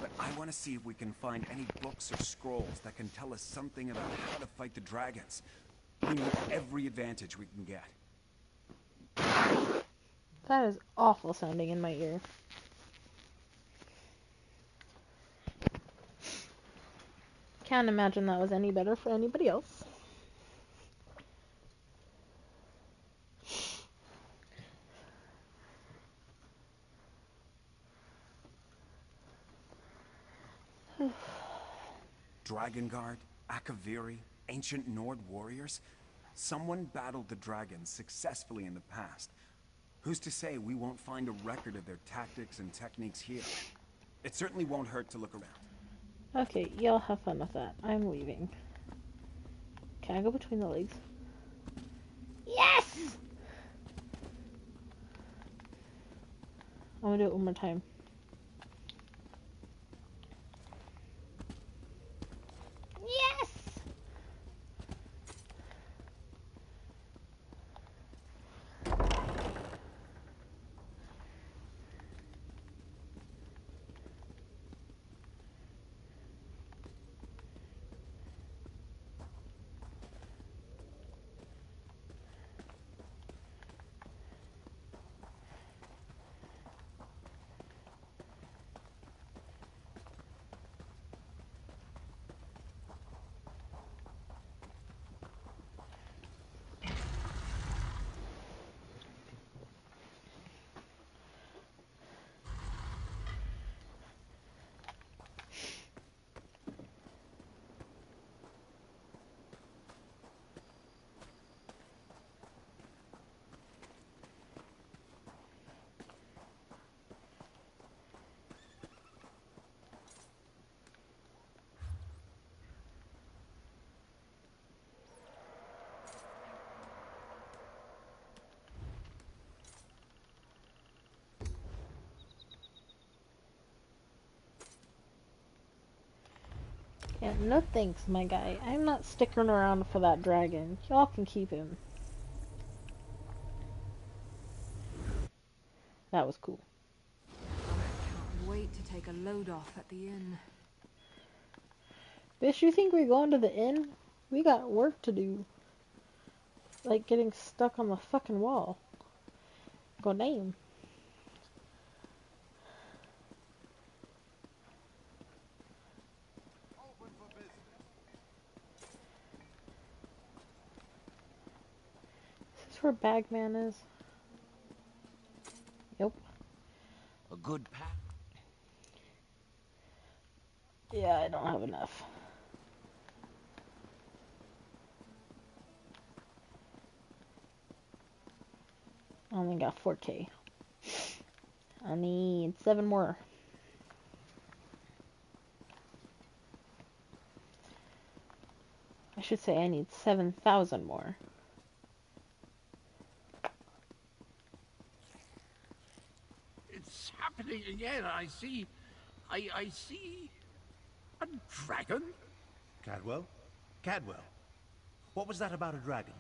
but I want to see if we can find any books or scrolls that can tell us something about how to fight the dragons. We need every advantage we can get. That is awful sounding in my ear. Can't imagine that was any better for anybody else. Dragon Guard, Akaviri, ancient Nord warriors. Someone battled the dragons successfully in the past. Who's to say we won't find a record of their tactics and techniques here? It certainly won't hurt to look around. Okay, y'all have fun with that. I'm leaving. Can I go between the legs? Yes! I'm gonna do it one more time. Yes! Yeah, no thanks, my guy. I'm not sticking around for that dragon. Y'all can keep him. That was cool. Can't wait to take a load off at the inn. Bitch, you think we're going to the inn? We got work to do. Like getting stuck on the fucking wall. Go damn. Is this where Bagman is? Yep. A good pack. Yeah, I don't have enough. I only got 4K. I need 7 more. I should say I need 7,000 more. It's happening again. I see a dragon. Cadwell? Cadwell? What was that about a dragon?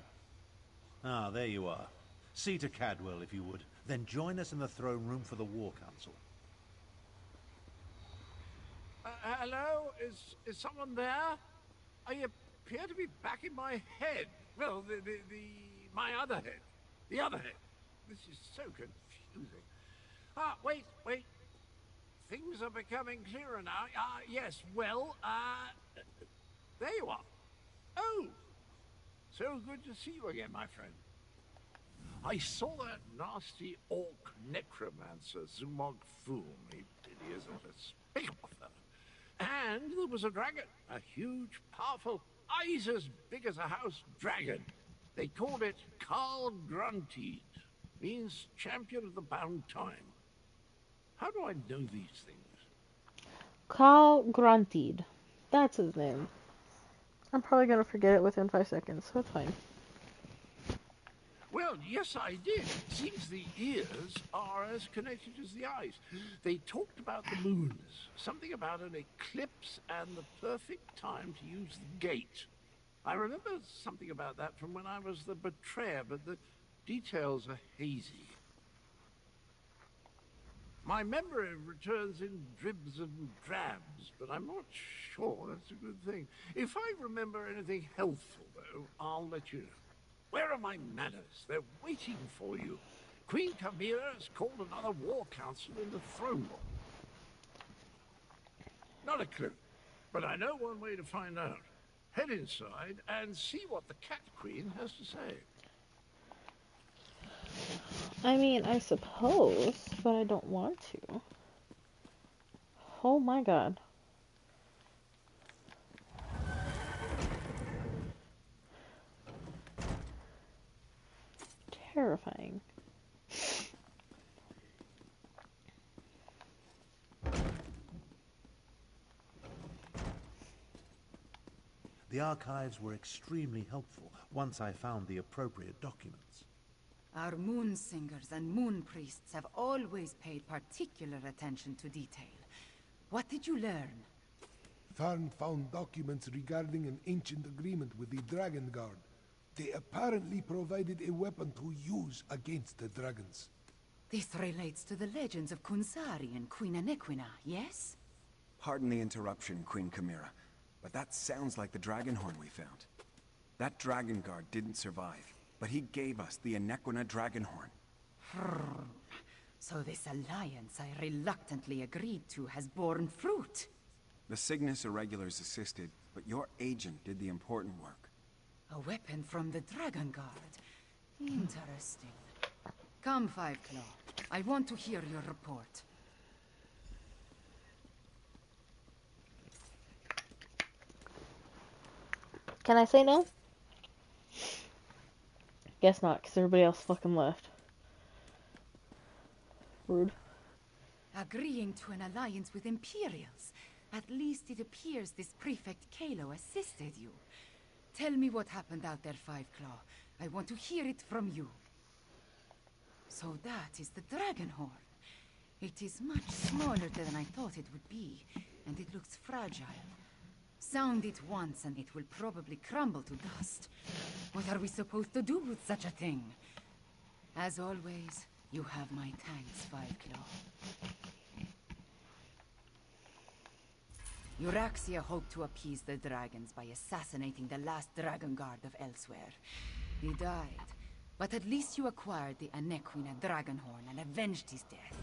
Ah, there you are. See to Cadwell, if you would. Then join us in the throne room for the War Council. Hello? Is someone there? I appear to be back in my head. Well, my other head. The other head. This is so confusing. Ah, wait. Things are becoming clearer now. Yes, well, there you are. Oh, so good to see you again, my friend. I saw that nasty orc necromancer, Zumog Foom. He is a despicable fellow. And there was a dragon, a huge, powerful, eyes as big as a house dragon. They called it Carl Grunteed, means champion of the bound time. How do I know these things? Carl Grunteed. That's his name. I'm probably gonna forget it within 5 seconds, so it's fine. Well, yes, I did. Seems the ears are as connected as the eyes. They talked about the moons, something about an eclipse and the perfect time to use the gate. I remember something about that from when I was the betrayer, but the details are hazy. My memory returns in dribs and drabs, but I'm not sure that's a good thing. If I remember anything helpful, though, I'll let you know. Where are my manners? They're waiting for you. Queen Chimera has called another war council in the throne room. Not a clue, but I know one way to find out. Head inside and see what the Cat Queen has to say. I mean, I suppose, but I don't want to. Oh my god. Terrifying. The archives were extremely helpful once I found the appropriate documents. Our moon singers and moon priests have always paid particular attention to detail. What did you learn? Tharn found documents regarding an ancient agreement with the Dragon Guard. They apparently provided a weapon to use against the dragons. This relates to the legends of Kunsari and Queen Anequina, yes? Pardon the interruption, Queen Chimera, but that sounds like the Dragonhorn we found. That Dragon Guard didn't survive, but he gave us the Anequina Dragonhorn. So this alliance I reluctantly agreed to has borne fruit. The Cygnus Irregulars assisted, but your agent did the important work. A weapon from the Dragon Guard. Interesting. Come, Fiveclaw. I want to hear your report. Can I say no? Guess not, because everybody else fucking left. Rude. Agreeing to an alliance with Imperials. At least it appears this Prefect Kalo assisted you. Tell me what happened out there, Fiveclaw. I want to hear it from you. So that is the Dragonhorn. It is much smaller than I thought it would be, and it looks fragile. Sound it once and it will probably crumble to dust. What are we supposed to do with such a thing? As always, you have my thanks, Fiveclaw. Euraxia hoped to appease the dragons by assassinating the last Dragon Guard of Elsewhere. He died, but at least you acquired the Anequina Dragonhorn and avenged his death.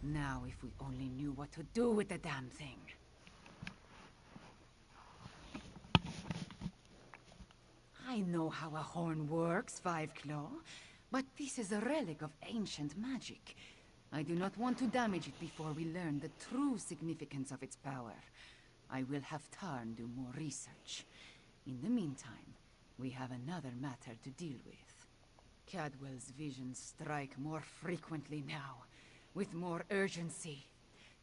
Now if we only knew what to do with the damn thing. I know how a horn works, Fiveclaw, but this is a relic of ancient magic. I do not want to damage it before we learn the true significance of its power. I will have Tarn do more research. In the meantime, we have another matter to deal with. Cadwell's visions strike more frequently now, with more urgency.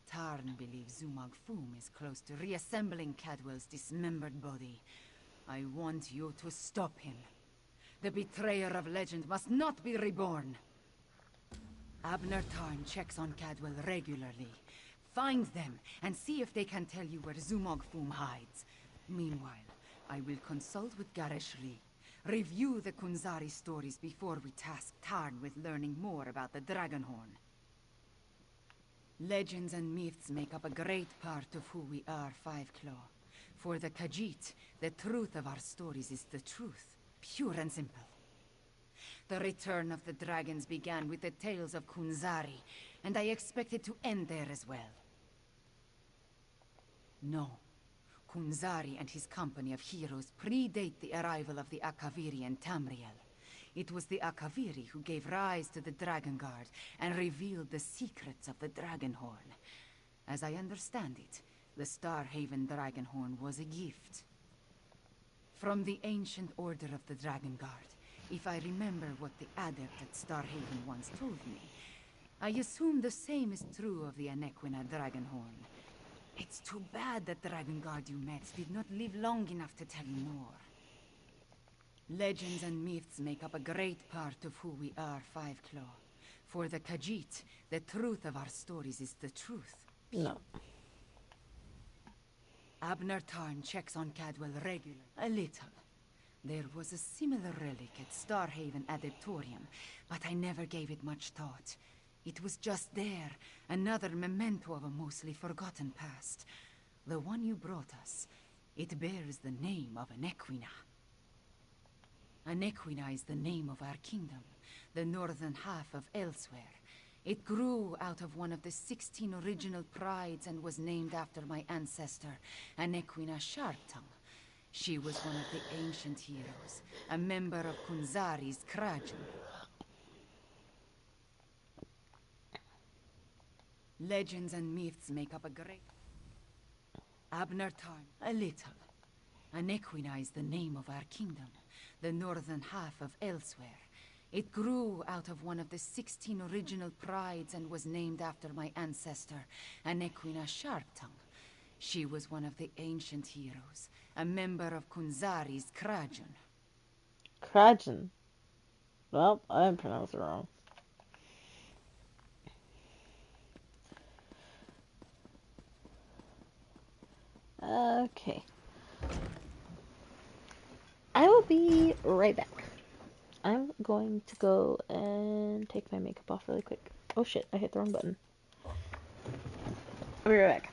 Tarn believes Zumog Foom is close to reassembling Cadwell's dismembered body. I want you to stop him. The betrayer of legend must not be reborn. Abner Tarn checks on Cadwell regularly. Find them and see if they can tell you where Zumog Foom hides. Meanwhile, I will consult with Gareshri. Review the Kunzari stories before we task Tarn with learning more about the Dragonhorn. Legends and myths make up a great part of who we are, Fiveclaw. For the Khajiit, the truth of our stories is the truth, pure and simple. The return of the dragons began with the tales of Kunzari, and I expect it to end there as well. No. Kunzari and his company of heroes predate the arrival of the Akaviri and Tamriel. It was the Akaviri who gave rise to the Dragon Guard and revealed the secrets of the Dragonhorn. As I understand it, the Starhaven Dragonhorn was a gift. From the ancient order of the Dragon Guard, if I remember what the adept at Starhaven once told me, I assume the same is true of the Anequina Dragonhorn. It's too bad the Dragon Guard you met did not live long enough to tell you more. Legends and myths make up a great part of who we are, Fiveclaw. For the Khajiit, the truth of our stories is the truth. No. Abner Tarn checks on Cadwell regularly. A little. There was a similar relic at Starhaven Adeptorium, but I never gave it much thought. It was just there, another memento of a mostly forgotten past. The one you brought us, it bears the name of Anequina. Anequina is the name of our kingdom, the northern half of Elsewhere. It grew out of one of the 16 original prides and was named after my ancestor, Anequina Sharptongue. She was one of the ancient heroes, a member of Kunzari's Krajan. Legends and myths make up a great... Abner Tarn, a little. Anequina is the name of our kingdom, the northern half of Elsewhere. It grew out of one of the 16 original prides and was named after my ancestor, Anequina Sharptongue. She was one of the ancient heroes, a member of Kunzari's Krajan. Krajan. Well, I pronounced it wrong. Okay. I will be right back. I'm going to go and take my makeup off really quick. Oh shit, I hit the wrong button. I'll be right back.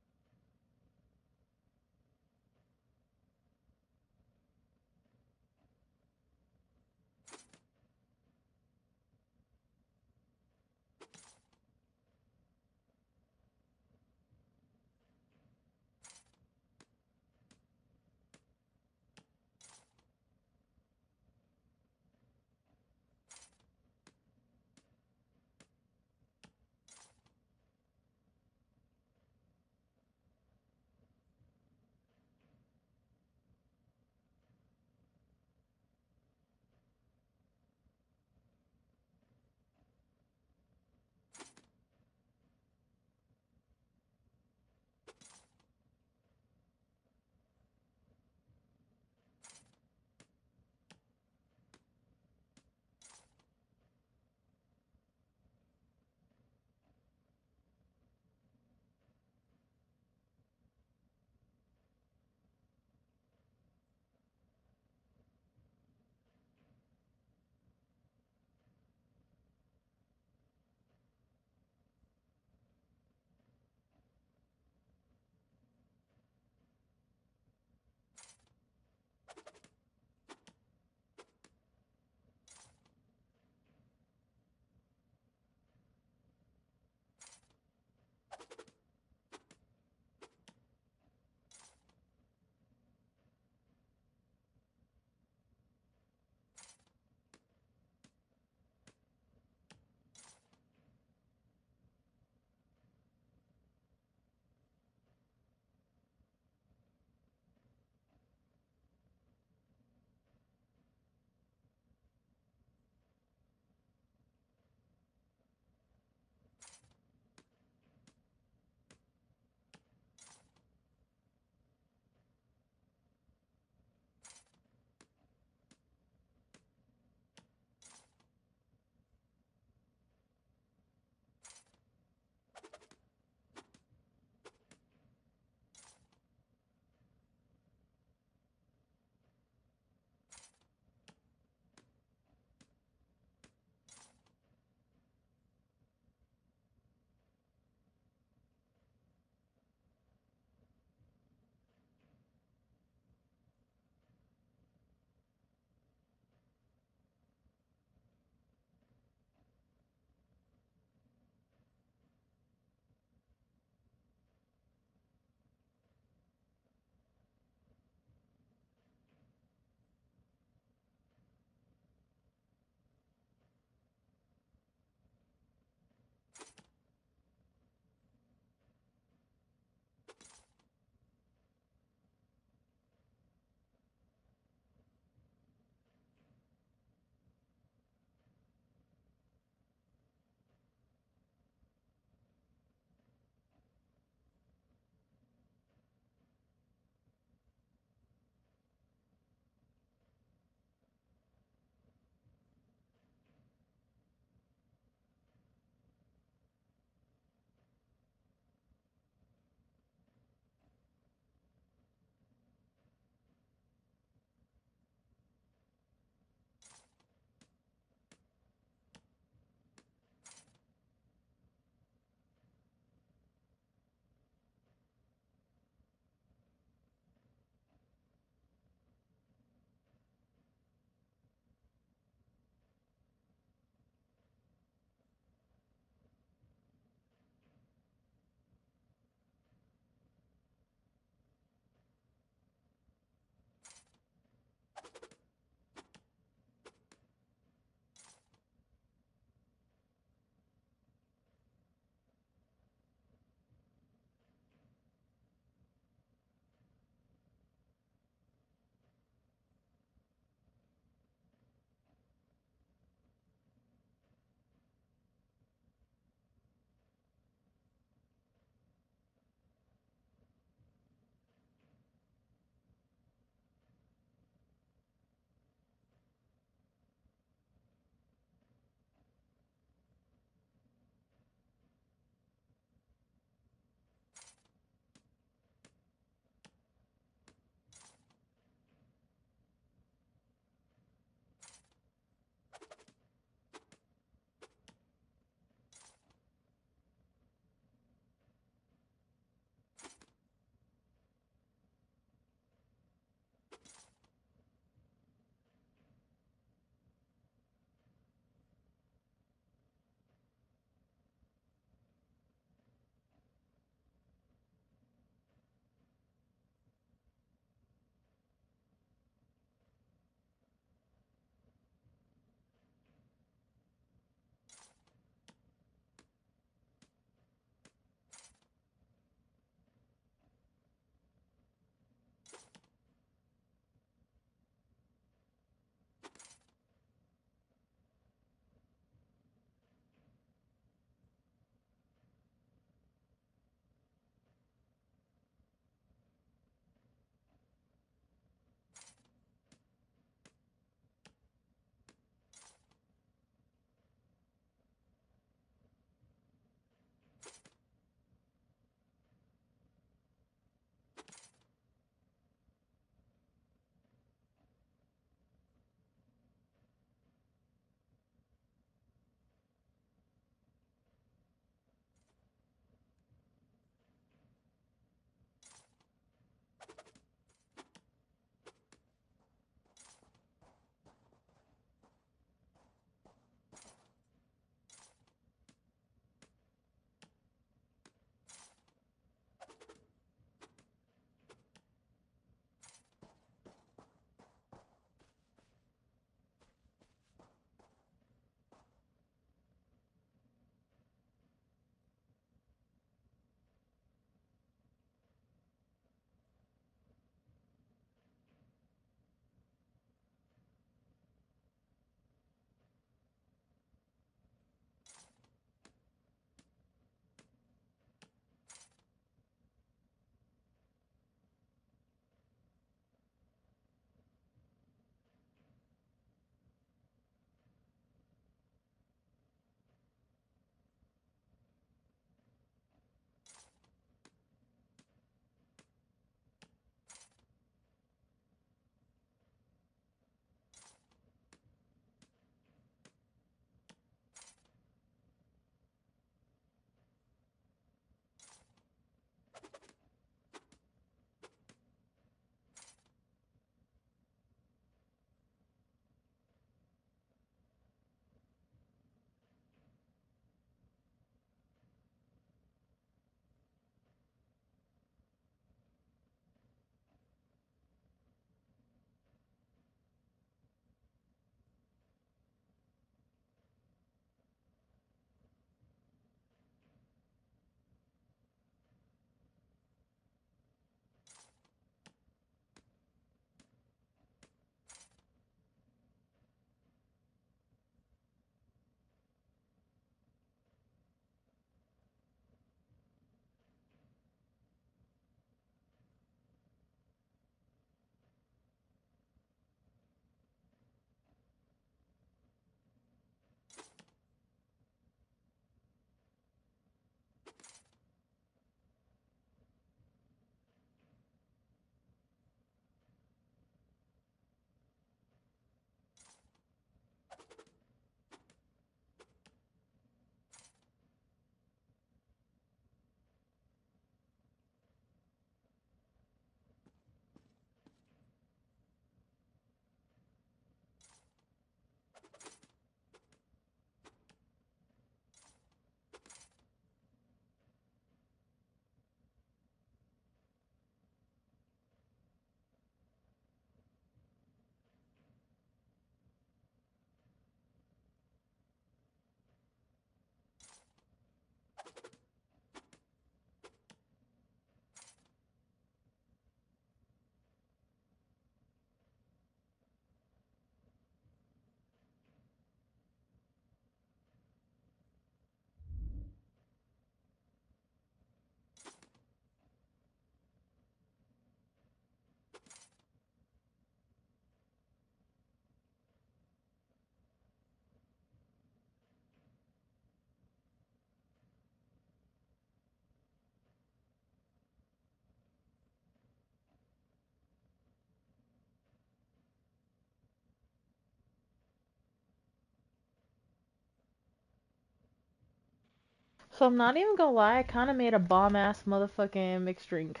So I'm not even gonna lie, I kind of made a bomb-ass motherfucking mixed drink.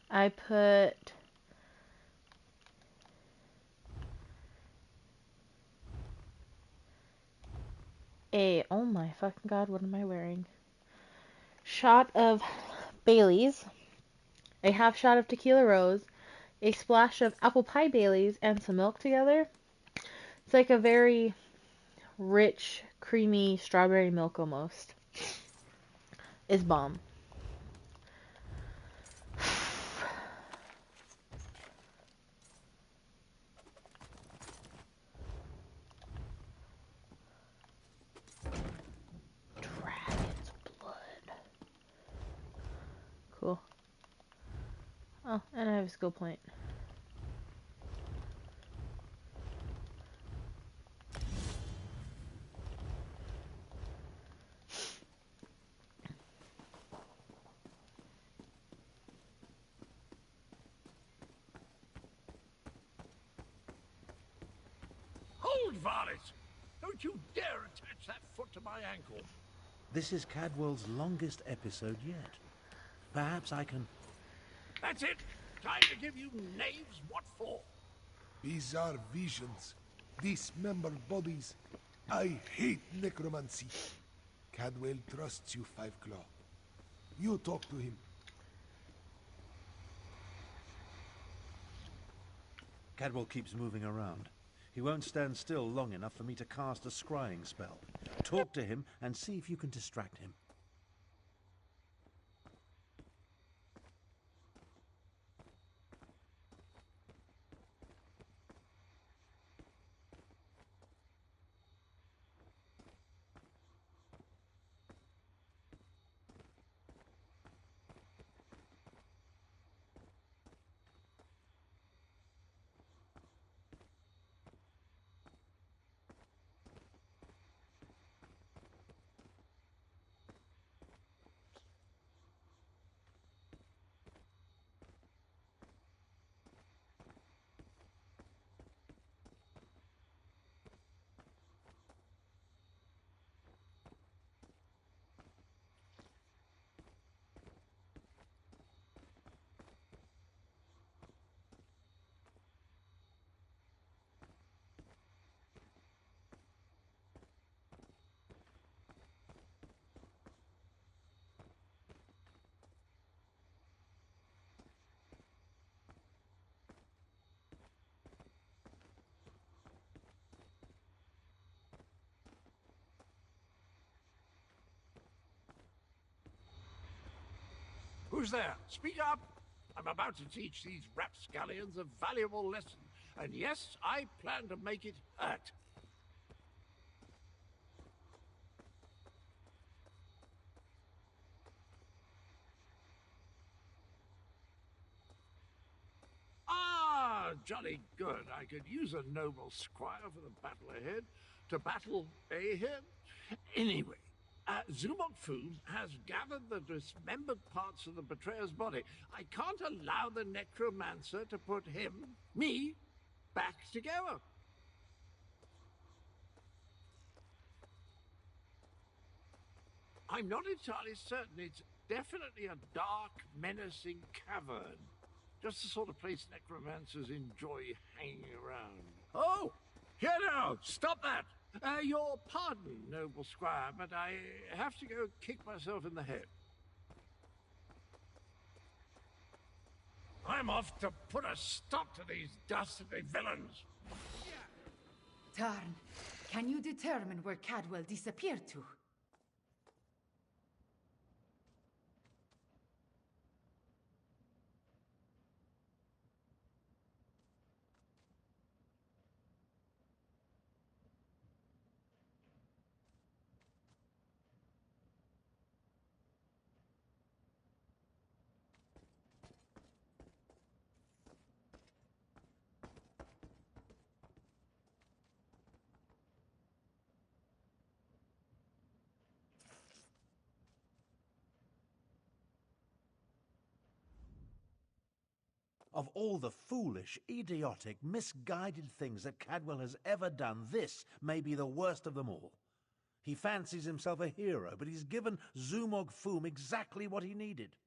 I put oh my fucking god, what am I wearing? Shot of Bailey's, a half shot of Tequila Rose, a splash of apple pie Bailey's, and some milk together. It's like a very rich, creamy strawberry milk almost. It's bomb. Dragon's blood. Cool. Oh, and I have a skill point. Hold, varlet! Don't you dare attach that foot to my ankle. This is Cadwell's longest episode yet. Perhaps I can... That's it! Time to give you knaves what for. Bizarre visions. Dismembered bodies. I hate necromancy. Cadwell trusts you, Five Claw. You talk to him. Cadwell keeps moving around. He won't stand still long enough for me to cast a scrying spell. Talk to him and see if you can distract him. Who's there? Speak up! I'm about to teach these rapscallions a valuable lesson. And yes, I plan to make it hurt. Ah, jolly good. I could use a noble squire for the battle ahead. To battle ahead? Anyway, Zumok Fu has gathered the dismembered parts of the betrayer's body. I can't allow the necromancer to put him, me, back together. I'm not entirely certain. It's definitely a dark, menacing cavern. Just the sort of place necromancers enjoy hanging around. Oh! Here now! Stop that! Your pardon, noble squire, but I have to go kick myself in the head. I'm off to put a stop to these dastardly villains. Tarn, can you determine where Cadwell disappeared to? Of all the foolish, idiotic, misguided things that Cadwell has ever done, this may be the worst of them all. He fancies himself a hero, but he's given Zumog Foom exactly what he needed.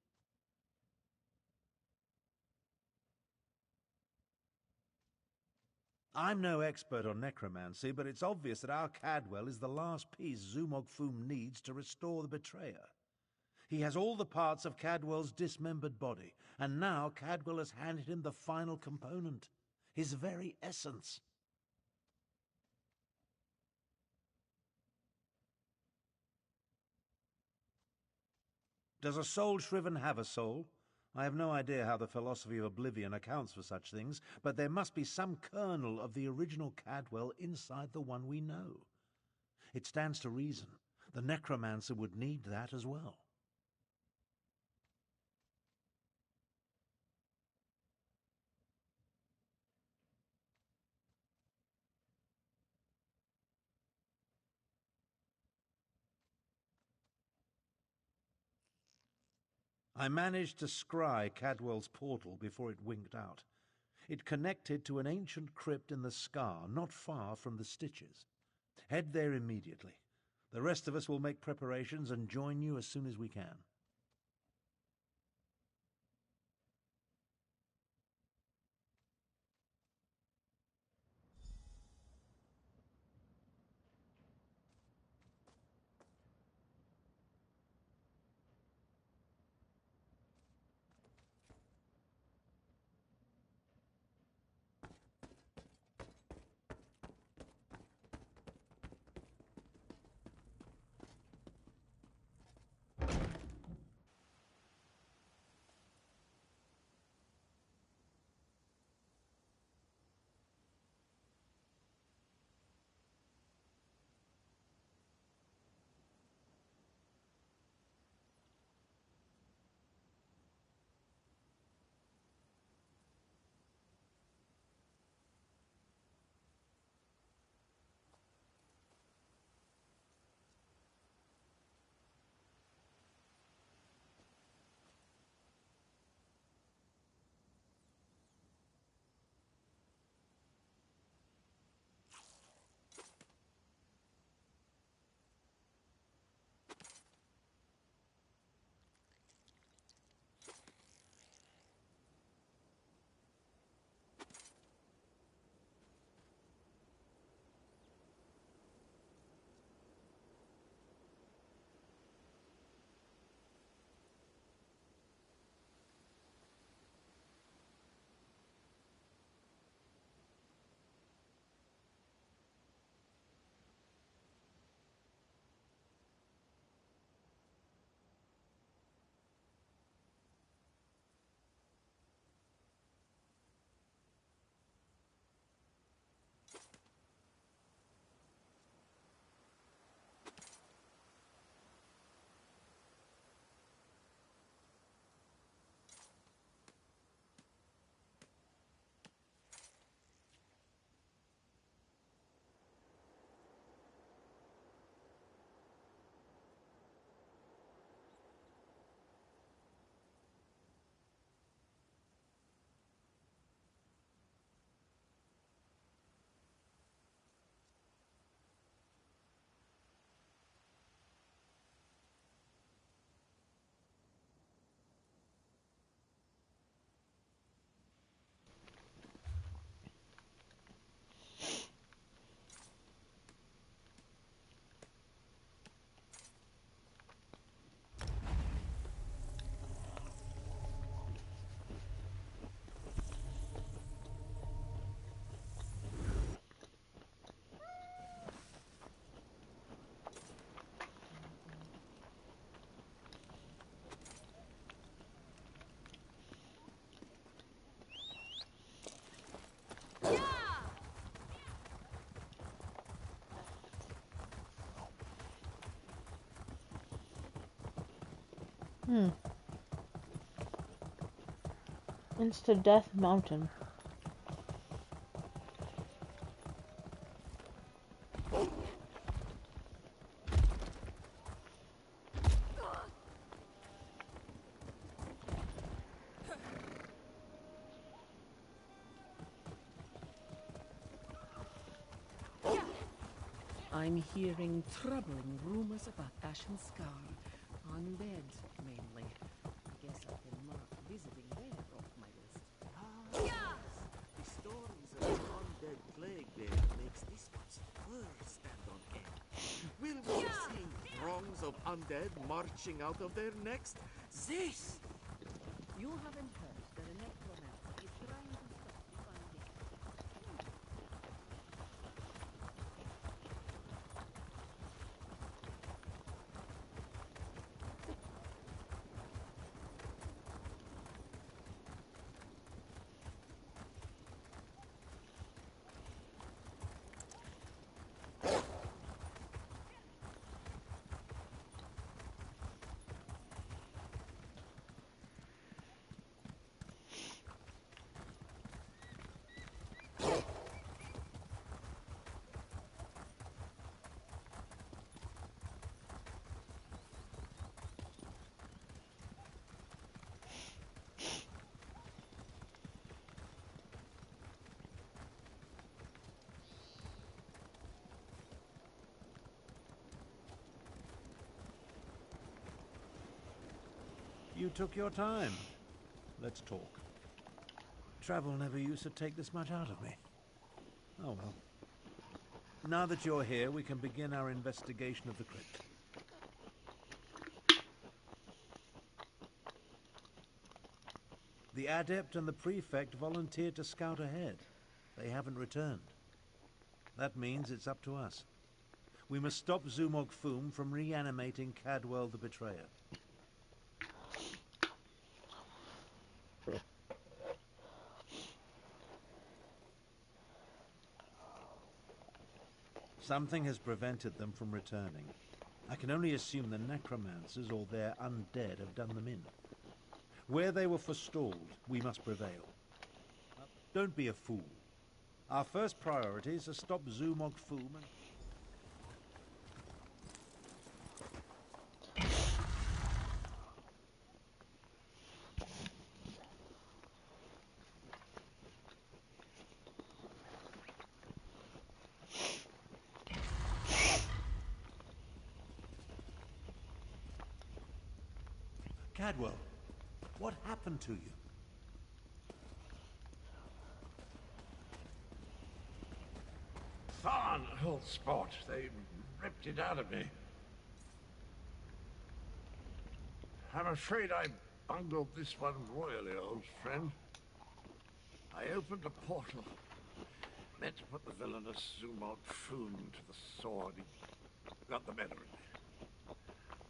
I'm no expert on necromancy, but it's obvious that our Cadwell is the last piece Zumog Foom needs to restore the betrayer. He has all the parts of Cadwell's dismembered body, and now Cadwell has handed him the final component, his very essence. Does a soul shriven have a soul? I have no idea how the philosophy of oblivion accounts for such things, but there must be some kernel of the original Cadwell inside the one we know. It stands to reason the necromancer would need that as well. I managed to scry Cadwell's portal before it winked out. It connected to an ancient crypt in the Scar, not far from the Stitches. Head there immediately. The rest of us will make preparations and join you as soon as we can. Insta-Death Mountain. I'm hearing troubling rumors about Ashen Scar. Undead, mainly. I guess I can mark visiting there off my list. Yes! The stories of the undead plague there makes this one's fur stand on end. Will we be seeing throngs of undead marching out of there next? This! You haven't heard that a necromancer is trying to stop the undead. You took your time. Let's talk. Travel never used to take this much out of me. Oh well. Now that you're here, we can begin our investigation of the crypt. The adept and the prefect volunteered to scout ahead. They haven't returned. That means it's up to us. We must stop Zumog Foom from reanimating Cadwell the Betrayer. Something has prevented them from returning. I can only assume the necromancers or their undead have done them in. Where they were forestalled, we must prevail. Don't be a fool. Our first priority is to stop Zumog Foom and... Cadwell, what happened to you? Fun old spot. They ripped it out of me. I'm afraid I bungled this one royally, old friend. I opened a portal, meant to put the villainous Zumog Foom to the sword. He got the better of me.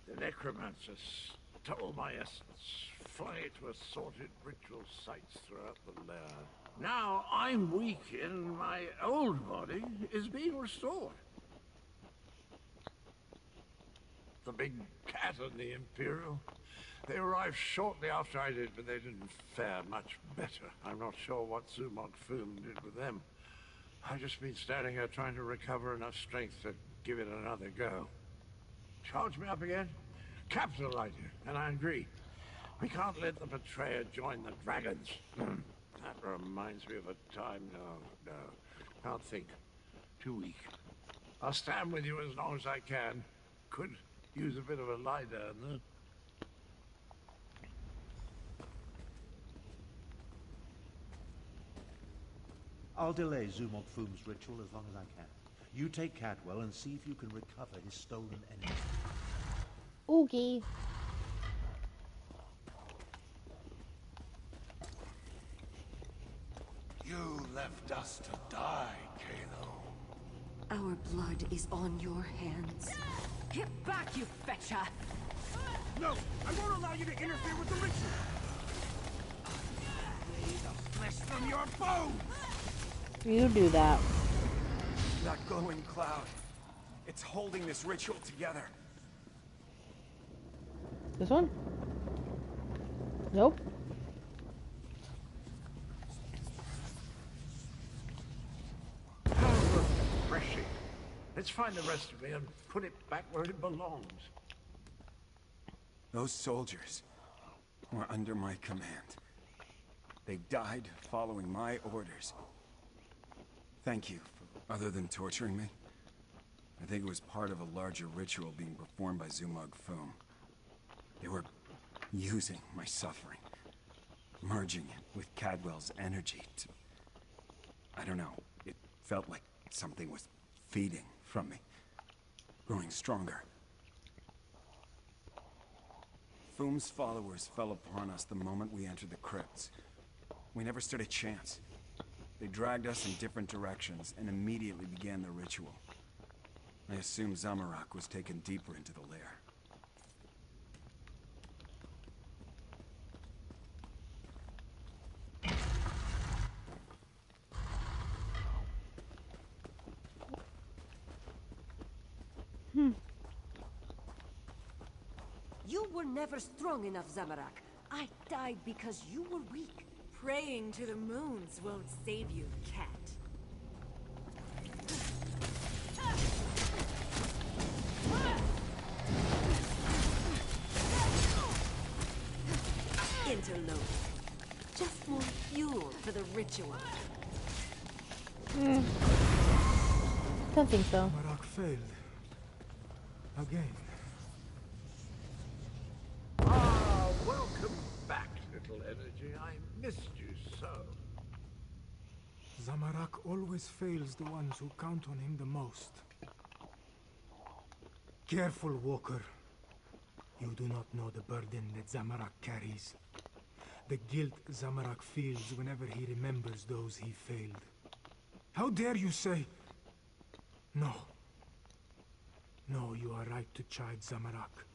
The necromancers stole my essence, flung it to assorted ritual sites throughout the lair. Now I'm weak and my old body is being restored. The big cat and the Imperial, they arrived shortly after I did, but they didn't fare much better. I'm not sure what Zumog Foom did with them. I've just been standing here trying to recover enough strength to give it another go. Charge me up again? Capital idea, and I agree. We can't let the betrayer join the dragons. That reminds me of a time. No. Can't think. Too weak. I'll stand with you as long as I can. Could use a bit of a lie down, though. I'll delay Zumog Foom's ritual as long as I can. You take Cadwell and see if you can recover his stolen energy. Oogie. You left us to die, Kalo. Our blood is on your hands. Get back, you fetcher! No! I won't allow you to interfere with the ritual! Lay the flesh from your bones! You do that. That glowing cloud. It's holding this ritual together. This one? Nope. How refreshing. Let's find the rest of me and put it back where it belongs. Those soldiers were under my command. They died following my orders. Thank you, other than torturing me, I think it was part of a larger ritual being performed by Zumog Fum. They were using my suffering, merging it with Cadwell's energy to... I don't know, it felt like something was feeding from me, growing stronger. Fum's followers fell upon us the moment we entered the crypts. We never stood a chance. They dragged us in different directions and immediately began the ritual. I assume Zamorak was taken deeper into the lair. You were never strong enough, Zamorak. I died because you were weak. Praying to the moons won't save you, cat. Interlope. Just more fuel for the ritual. Don't think so. Zamorak failed. Again. Ah, welcome back, little energy. I missed you so. Zamorak always fails the ones who count on him the most. Careful, Walker. You do not know the burden that Zamorak carries. The guilt Zamorak feels whenever he remembers those he failed. How dare you say... No. No, you are right to chide Zamorak.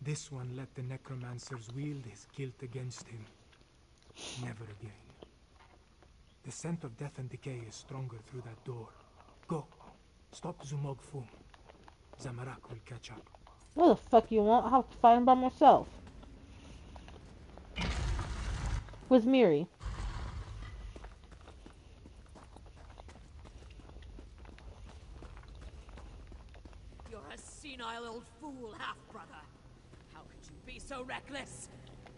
This one let the necromancers wield his guilt against him. Never again. The scent of death and decay is stronger through that door. Go. Stop Zumog Fum. Zamorak will catch up. What the fuck you want? I'll have to fight him by myself. With Miri. You're a senile old fool, half-brother. How could you be so reckless?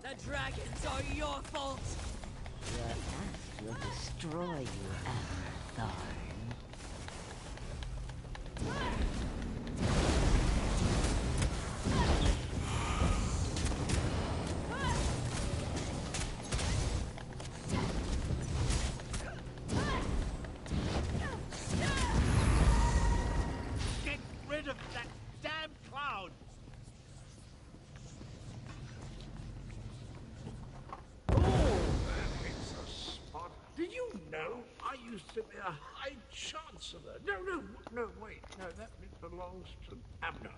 The dragons are your fault. Your act will destroy you, Amtharn. Get rid of that damn cloud! Oh, that hits a spot. Did you know I used to be a High Chancellor? No, wait. No, that belongs to Abner.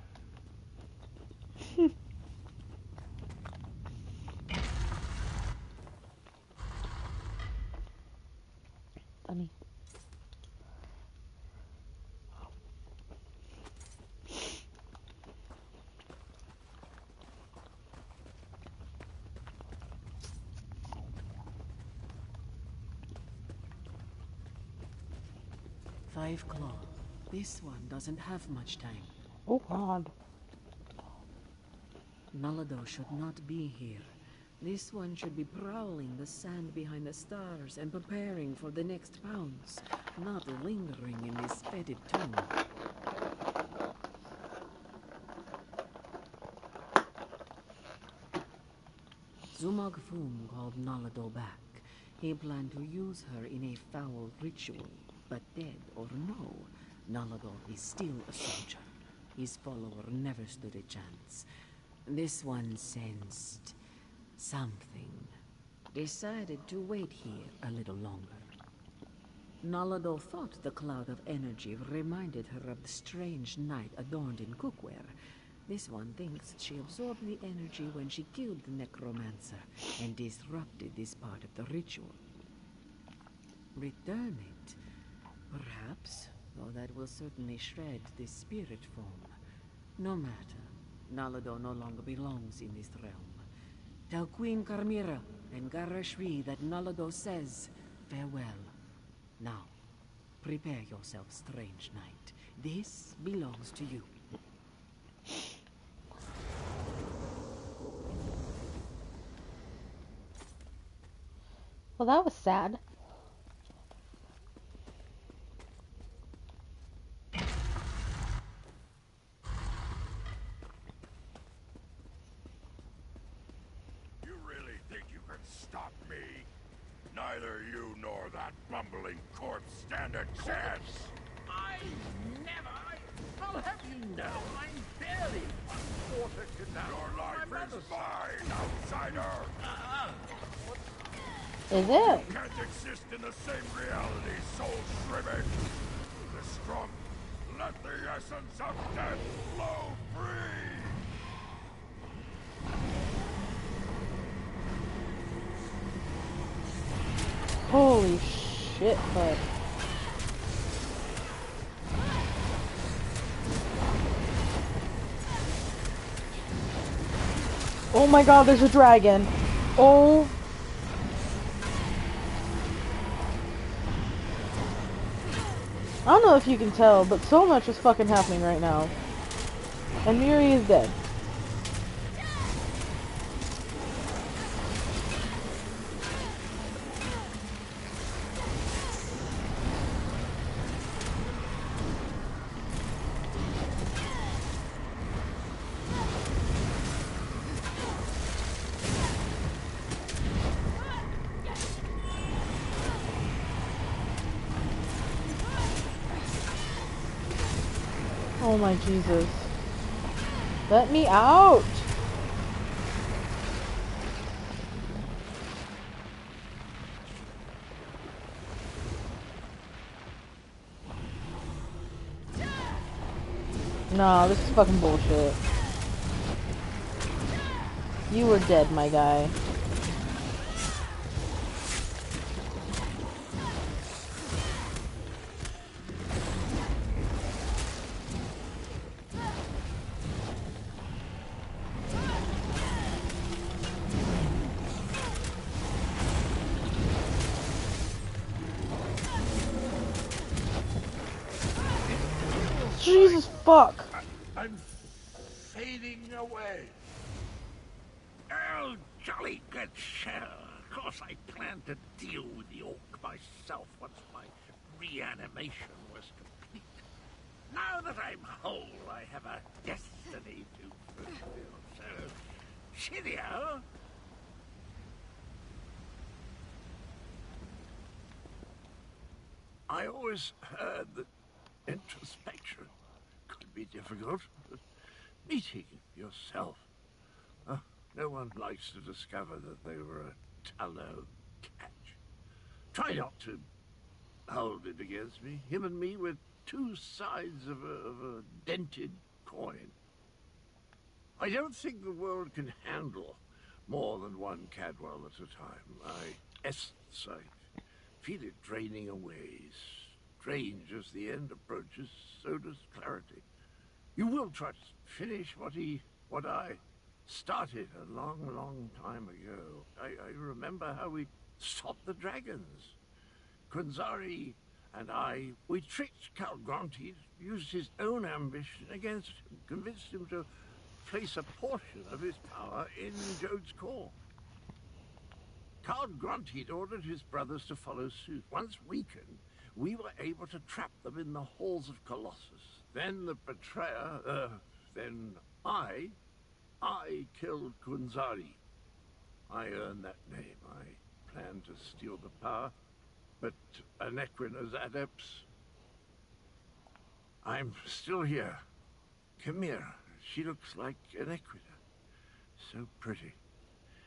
Funny. Five Claw. This one doesn't have much time. Oh god. Nalado should not be here. This one should be prowling the sand behind the stars and preparing for the next pounce, not lingering in this fetid tomb. Zumog Fum called Nalado back. He planned to use her in a foul ritual, but dead or no, Nalado is still a soldier. His follower never stood a chance. This one sensed something. Decided to wait here a little longer. Nalado thought the cloud of energy reminded her of the strange knight adorned in cookware. This one thinks she absorbed the energy when she killed the necromancer and disrupted this part of the ritual. Return it, perhaps, though that will certainly shred this spirit form. No matter, Nalado no longer belongs in this realm. Tell Queen Carmira and Garashri that Nalado says farewell. Now, prepare yourself, strange knight. This belongs to you. Well, that was sad. You really think you can stop me? Neither you nor that bumbling corpse stand a chance! I'll have you know, I'm barely one quarter canal. Your life is mine, outsider! Is it? You can't exist in the same reality, soul shriven! The strong, let the essence of death flow free! Holy shit, bud. Oh my god, there's a dragon. Oh. I don't know if you can tell, but so much is fucking happening right now. And Miri is dead. Oh my Jesus. Let me out! Nah, this is fucking bullshit. You were dead, my guy. Jesus fuck! I'm fading away. Oh, jolly good shell. Of course I planned to deal with the orc myself once my reanimation was complete. Now that I'm whole, I have a destiny to fulfill. So, cheerio. I always heard that introspection could be difficult, but meeting yourself. No one likes to discover that they were a tallow catch. Try not to hold it against me. Him and me were two sides of a dented coin. I don't think the world can handle more than one Cadwell at a time. My essence, I feel it draining away. Strange as the end approaches, so does clarity. You will try to finish what I started a long, long time ago. I remember how we stopped the dragons. Kunzari and I, we tricked Calgronti, used his own ambition against him, convinced him to place a portion of his power in Jode's core. Calgronti ordered his brothers to follow suit. Once weakened, we were able to trap them in the halls of Colossus. Then the betrayer, then I killed Kunzari. I earned that name. I planned to steal the power, but Anequina's adepts... I'm still here. Chimera. She looks like Anequina. So pretty.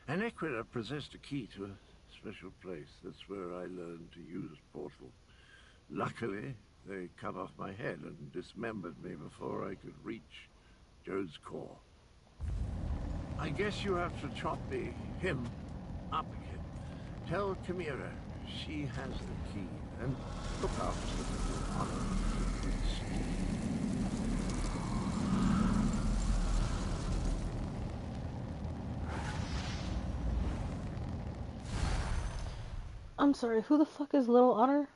Anequina possessed a key to a special place. That's where I learned to use portals. Luckily, they cut off my head and dismembered me before I could reach Jode's core. I guess you have to chop him up again. Tell Chimera she has the key, and look out for the honor. I'm sorry, who the fuck is Little Honor?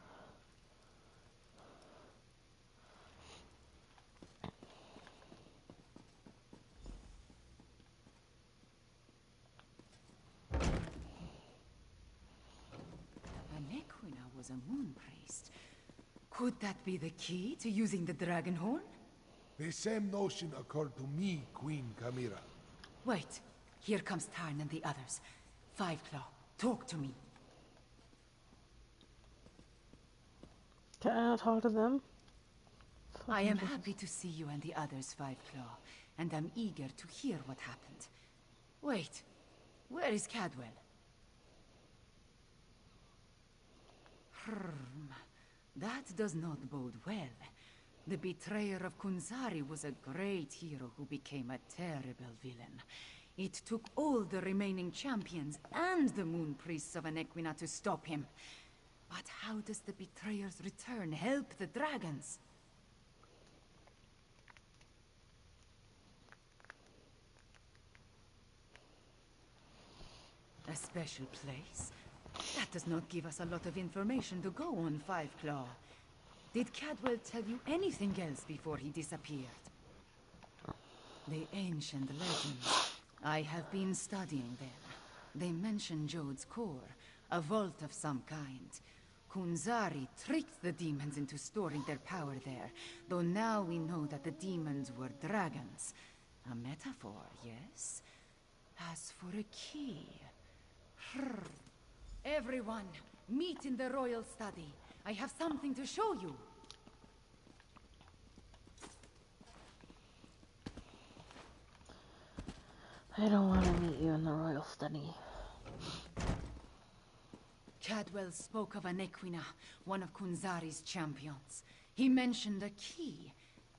Anequina was a moon priest. Could that be the key to using the dragon horn? The same notion occurred to me, Queen Chimera. Wait, here comes Tarn and the others. Five Claw, talk to me. Can I not talk to them? I am happy to see you and the others, Five Claw, and I'm eager to hear what happened. Wait, where is Cadwell? That does not bode well. The betrayer of Kunzari was a great hero who became a terrible villain. It took all the remaining champions and the Moon Priests of Anequina to stop him. But how does the betrayer's return help the dragons? A special place? That does not give us a lot of information to go on, Five Claw. Did Cadwell tell you anything else before he disappeared? The ancient legends. I have been studying them. They mention Jode's core, a vault of some kind. Kunzari tricked the demons into storing their power there, though now we know that the demons were dragons. A metaphor, yes? As for a key... Everyone, meet in the royal study. I have something to show you. I don't want to meet you in the royal study. Cadwell spoke of Anequina, one of Kunzari's champions. He mentioned a key.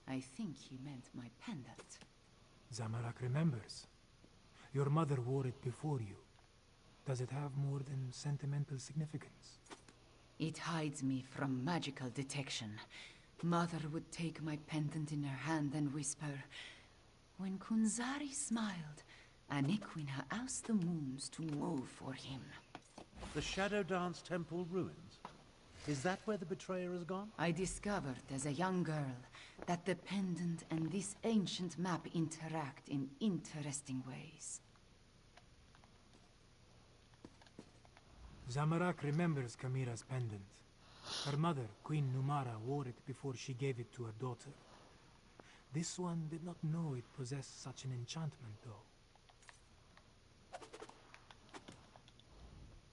I think he meant my pendant. Zamorak remembers. Your mother wore it before you. Does it have more than sentimental significance? It hides me from magical detection. Mother would take my pendant in her hand and whisper, "When Kunzari smiled, Anequina asked the moons to move for him." The Shadow Dance Temple ruins? Is that where the betrayer has gone? I discovered as a young girl that the pendant and this ancient map interact in interesting ways. Zamorak remembers Kamira's pendant. Her mother, Queen Numara, wore it before she gave it to her daughter. This one did not know it possessed such an enchantment, though.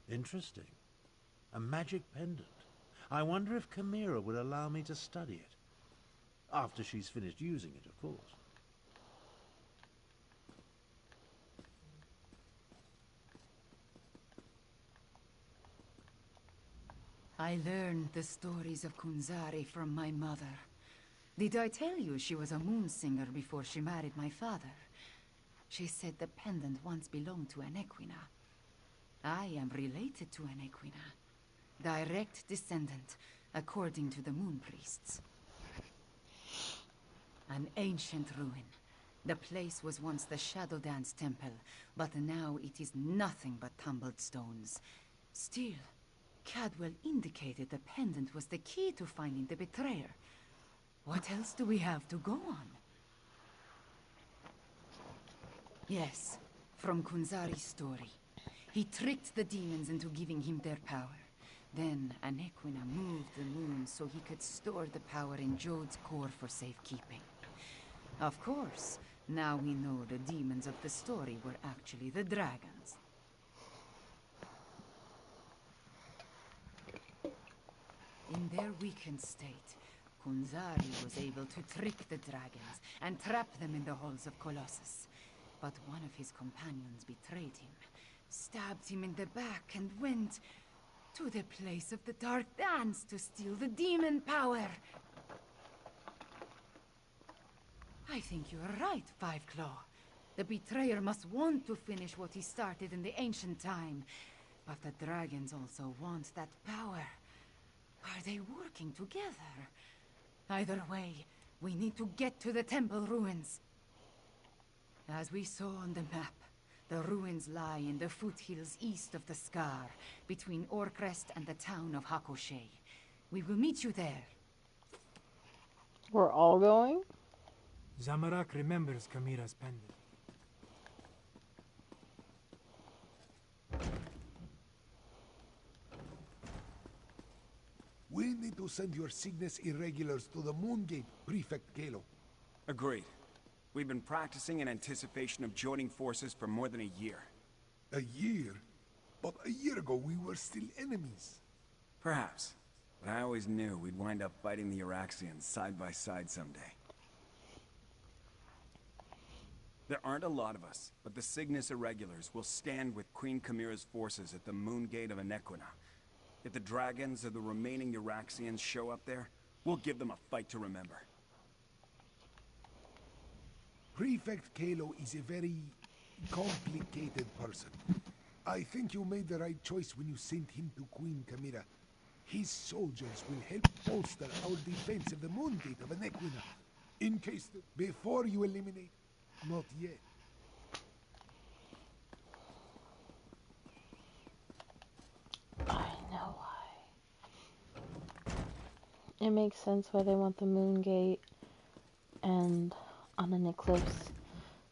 Interesting. A magic pendant. I wonder if Kamira would allow me to study it. After she's finished using it, of course. I learned the stories of Kunzari from my mother. Did I tell you she was a moon singer before she married my father? She said the pendant once belonged to Anequina. I am related to Anequina. Direct descendant, according to the Moon Priests. An ancient ruin. The place was once the Shadow Dance Temple, but now it is nothing but tumbled stones. Still, Cadwell indicated the pendant was the key to finding the betrayer. What else do we have to go on? Yes, from Kunzari's story. He tricked the demons into giving him their power. Then Anequina moved the moon so he could store the power in Jode's core for safekeeping. Of course, now we know the demons of the story were actually the dragons. In their weakened state, Kunzari was able to trick the dragons and trap them in the halls of Colossus. But one of his companions betrayed him, stabbed him in the back, and went to the place of the Dark Dance to steal the demon power. I think you are right, Five Claw. The betrayer must want to finish what he started in the ancient time. But the dragons also want that power. Are they working together? Either way, we need to get to the temple ruins. As we saw on the map, the ruins lie in the foothills east of the Scar, between Orcrest and the town of Hakoshe. We will meet you there. We're all going? Zamorak remembers Kamira's pendant. We need to send your Cygnus Irregulars to the Moongate, Prefect Kalo. Agreed. We've been practicing in anticipation of joining forces for more than a year. A year? But a year ago we were still enemies. Perhaps. But I always knew we'd wind up fighting the Uraxians side by side someday. There aren't a lot of us, but the Cygnus Irregulars will stand with Queen Chimera's forces at the moon gate of Anequina. If the dragons or the remaining Uraxians show up there, we'll give them a fight to remember. Prefect Kalo is a very complicated person. I think you made the right choice when you sent him to Queen Chimera. His soldiers will help bolster our defense of the moon gate of Anequina. In case before you eliminate, not yet. I know why. It makes sense why they want the moon gate and on an eclipse,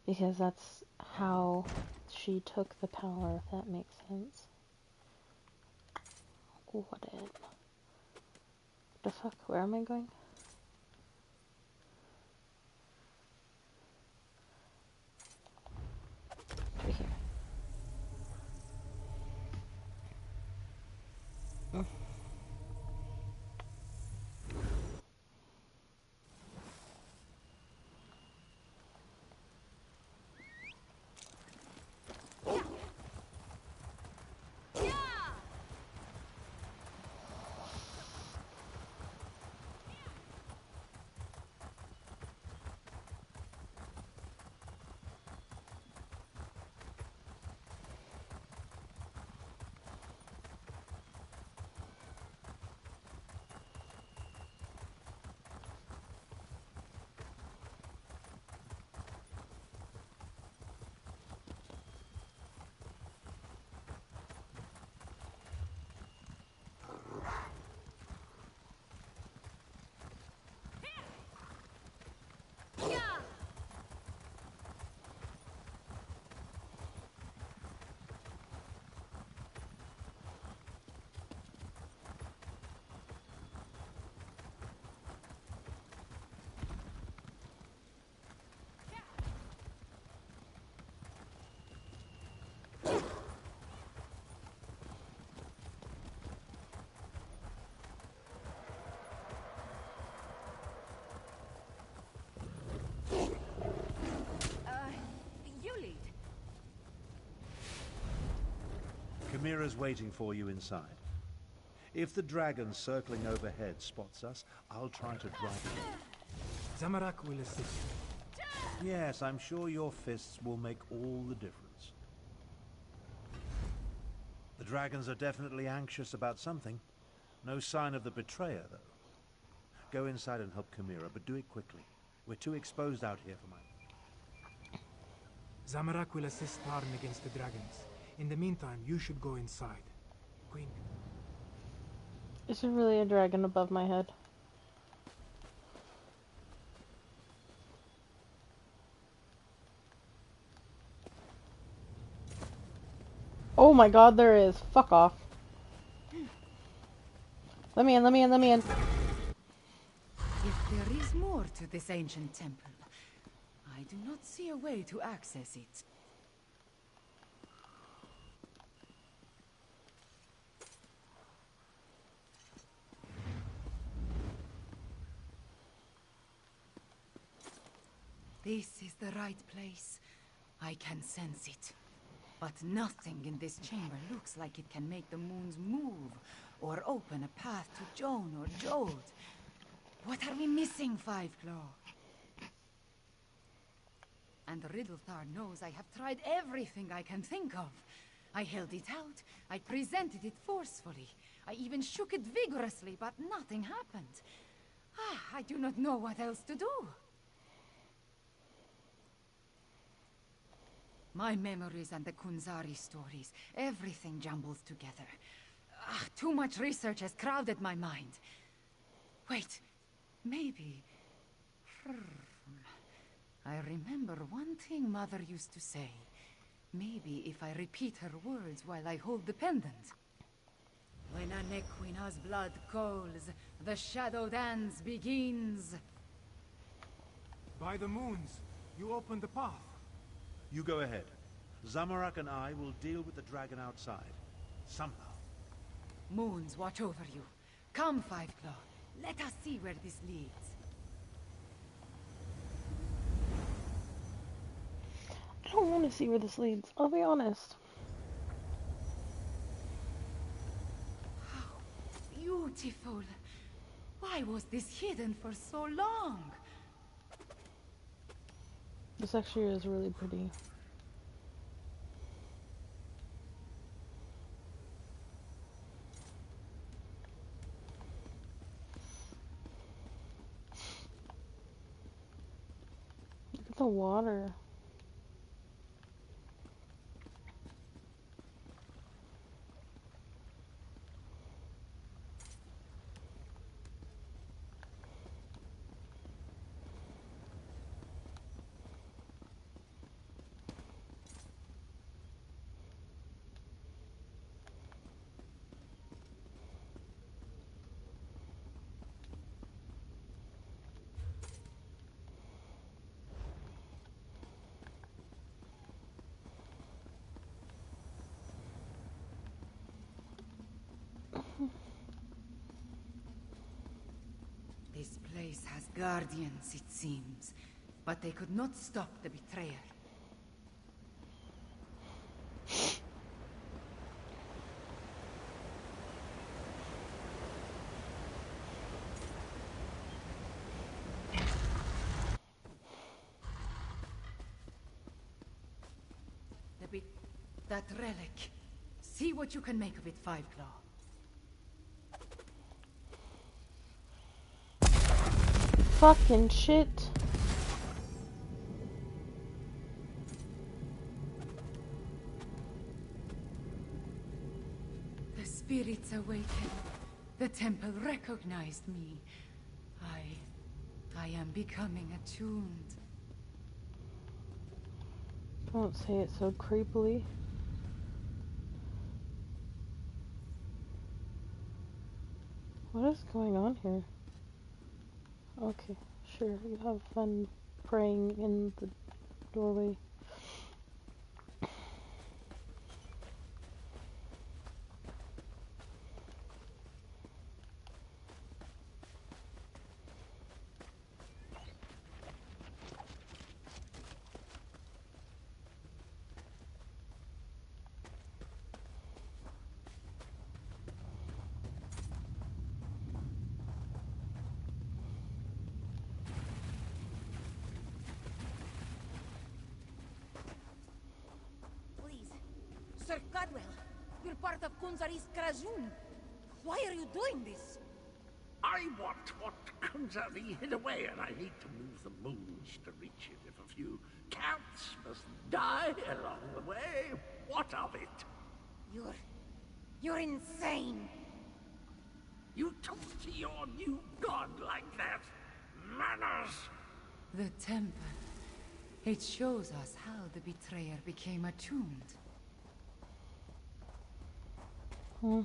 because that's how she took the power, if that makes sense. What the fuck? Where am I going? Over here. Chimera's waiting for you inside. If the dragon circling overhead spots us, I'll try to drive it. Zamorak will assist. Yes, I'm sure your fists will make all the difference. The dragons are definitely anxious about something. No sign of the betrayer, though. Go inside and help Chimera, but do it quickly. We're too exposed out here for my... Zamorak will assist Tarn against the dragons. In the meantime, you should go inside. Queen. Is there really a dragon above my head? Oh my god, there is. Fuck off. Let me in, let me in, let me in. If there is more to this ancient temple, I do not see a way to access it. This is the right place. I can sense it. But nothing in this chamber looks like it can make the moons move, or open a path to Joan or Jode. What are we missing, Fiveclaw? And Riddlethar knows I have tried everything I can think of. I held it out, I presented it forcefully, I even shook it vigorously, but nothing happened. I do not know what else to do. My memories and the Kunzari stories, everything jumbles together. Too much research has crowded my mind. Wait, maybe... I remember one thing Mother used to say. Maybe if I repeat her words while I hold the pendant. When Anequina's blood calls, the shadow dance begins. By the moons, you open the path. You go ahead. Zamorak and I will deal with the dragon outside. somehow. Moons watch over you. Come, Five Claw. Let us see where this leads. I don't want to see where this leads, I'll be honest. Beautiful. Why was this hidden for so long? This actually is really pretty. Look at the water. This place has guardians, it seems, but they could not stop the betrayer. That relic. See what you can make of it, Five Claw. Fucking shit. The spirits awakened. The temple recognized me. I am becoming attuned. Don't say it so creepily. What is going on here? Okay, sure, you have fun praying in the doorway. Sir Cadwell, you're part of Kunzari's Krajun. Why are you doing this? I want what Kunzari hid away, and I hate to move the moons to reach it. If a few cats must die along the way, what of it? You're insane. You talk to your new god like that? Manners! The temple. It shows us how the betrayer became attuned. Hmm.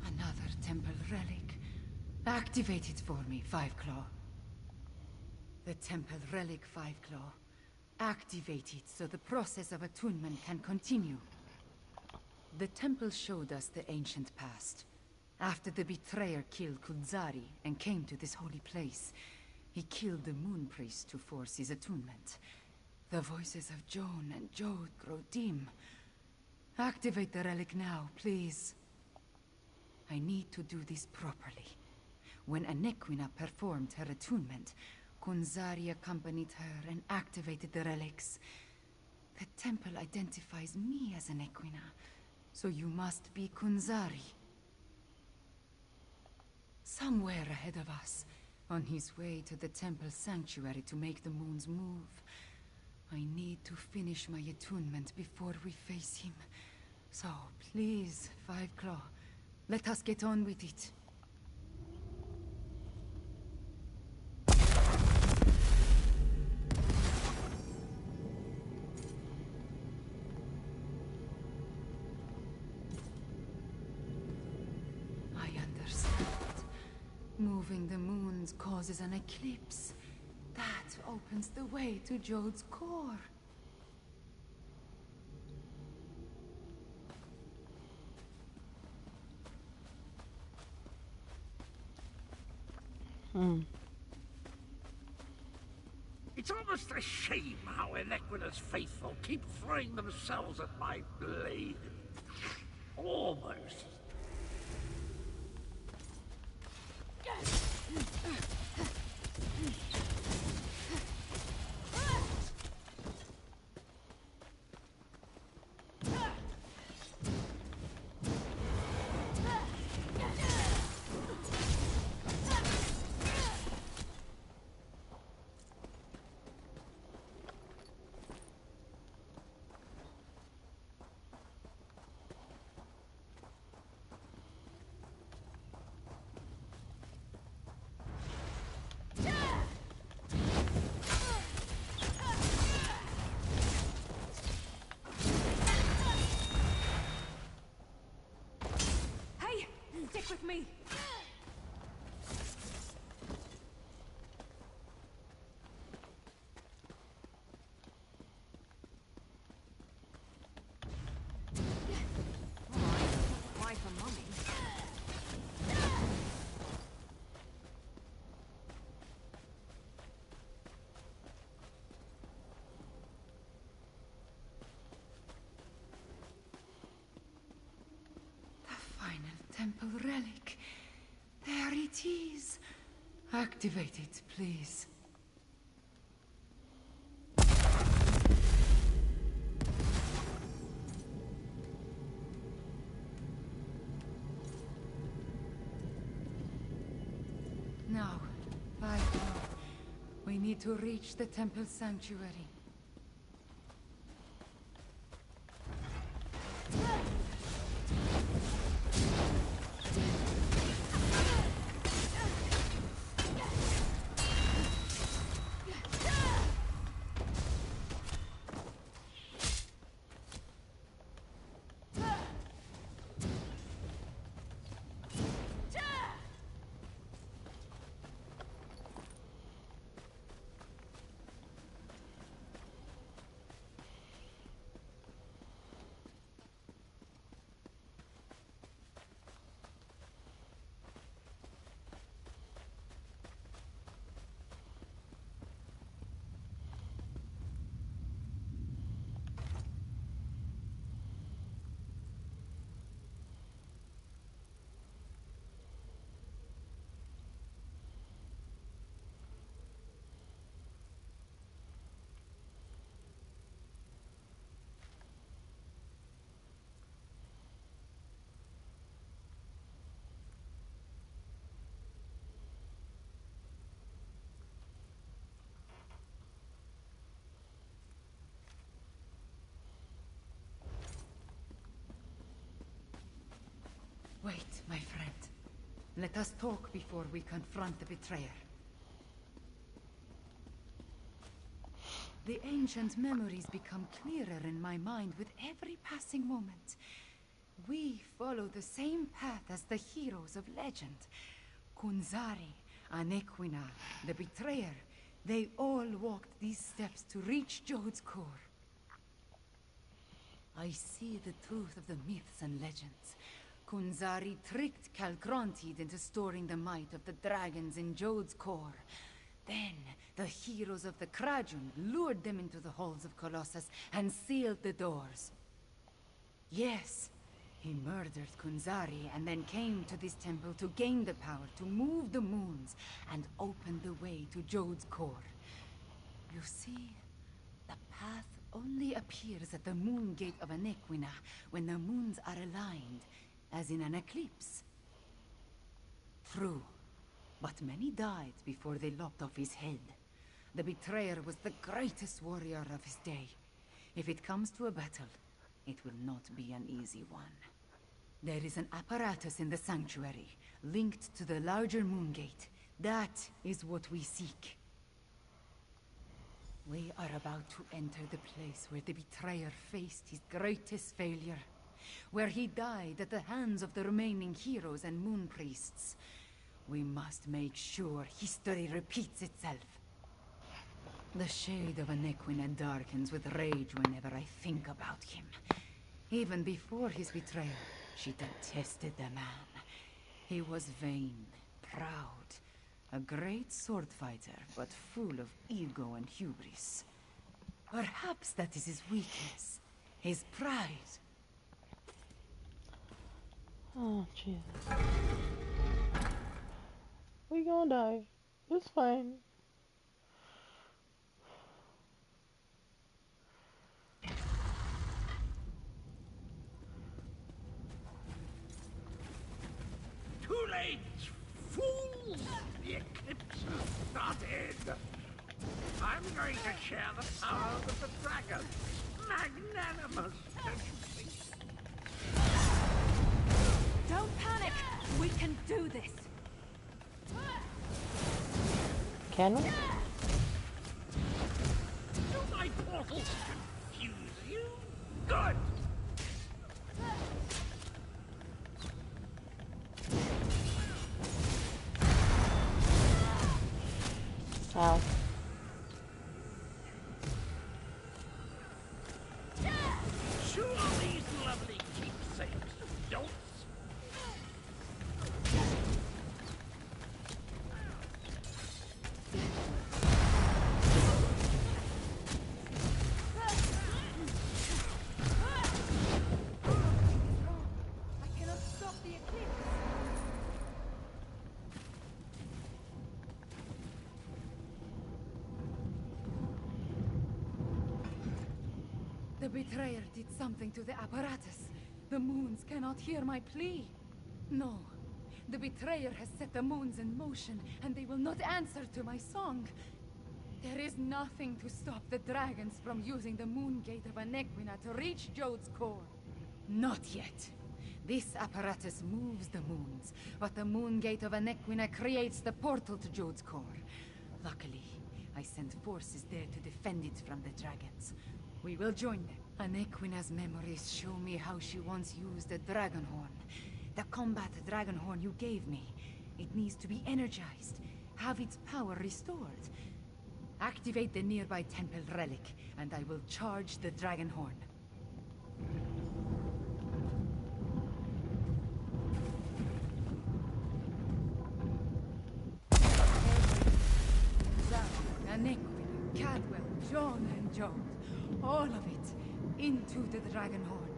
Another temple relic. Activate it for me, Five Claw. The temple relic, Five Claw. Activate it so the process of attunement can continue. The temple showed us the ancient past. After the betrayer killed Kunzari and came to this holy place, he killed the moon priest to force his attunement. The voices of Joan and Jode grow dim. Activate the relic now, please. I need to do this properly. When Anequina performed her attunement, Kunzari accompanied her and activated the relics. The temple identifies me as Anequina, so you must be Kunzari. Somewhere ahead of us, on his way to the temple sanctuary to make the moons move. I need to finish my attunement before we face him. So, please, Five Claw, let us get on with it. I understand. Moving the moons causes an eclipse. That opens the way to Jode's core. It's almost a shame how Enequina's faithful keep throwing themselves at my blade. Almost. Stick with me. Why for mommy? Temple relic. There it is. Activate it, please. Now, 5 more. We need to reach the temple sanctuary. Wait, my friend. Let us talk before we confront the betrayer. The ancient memories become clearer in my mind with every passing moment. We follow the same path as the heroes of legend. Kunzari, Anequina, the betrayer. They all walked these steps to reach Jode's core. I see the truth of the myths and legends. Kunzari tricked Calcrontid into storing the might of the dragons in Jode's core. Then, the heroes of the Krajun lured them into the halls of Colossus and sealed the doors. Yes, he murdered Kunzari and then came to this temple to gain the power to move the moons and open the way to Jode's core. You see, the path only appears at the moon gate of Anequina when the moons are aligned, as in an eclipse. True, but many died before they lopped off his head. The betrayer was the greatest warrior of his day. If it comes to a battle, it will not be an easy one. There is an apparatus in the sanctuary, linked to the larger moon gate. That is what we seek. We are about to enter the place where the betrayer faced his greatest failure, where he died at the hands of the remaining heroes and moon priests. We must make sure history repeats itself. The shade of Anequina darkens with rage whenever I think about him. Even before his betrayal, she detested the man. He was vain, proud, a great sword fighter, but full of ego and hubris. Perhaps that is his weakness, his pride. Oh, Jesus. We gonna die. It's fine. Too late, fools! The eclipse has started. I'm going to share the power with the dragon. Magnanimous, don't you think? Don't panic! We can do this! Can we? Do my portals confuse you? Good! Ow. Sure, these lovely keepsakes of dolts. I cannot stop the eclipse! The betrayer did something to the apparatus. The moons cannot hear my plea. No. The betrayer has set the moons in motion, and they will not answer to my song. There is nothing to stop the dragons from using the moon gate of Anequina to reach Jode's core. Not yet. This apparatus moves the moons, but the moon gate of Anequina creates the portal to Jode's core. Luckily, I sent forces there to defend it from the dragons. We will join them. Anequina's memories show me how she once used the Dragonhorn. The combat Dragonhorn you gave me. It needs to be energized, have its power restored. Activate the nearby temple relic, and I will charge the Dragonhorn. Zan, Anequina, Cadwell, John, and Jode. All of it into the Dragonhorn.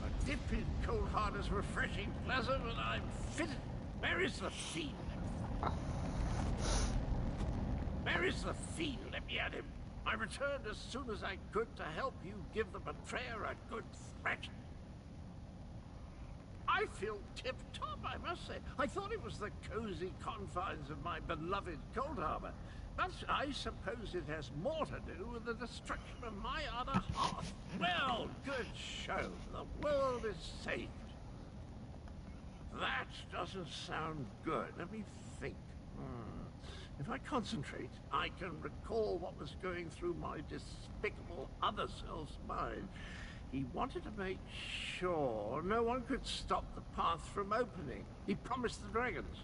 A dip in cold hard is refreshing, pleasant, and I'm fitted. Where is the fiend? Where is the fiend? Let me at him. I returned as soon as I could to help you give the betrayer a good thrashing. I feel tip-top, I must say. I thought it was the cozy confines of my beloved Coldharbour, but I suppose it has more to do with the destruction of my other half. Well, good show. The world is saved. That doesn't sound good. Let me think. If I concentrate, I can recall what was going through my despicable other self's mind. He wanted to make sure no one could stop the path from opening. He promised the dragons.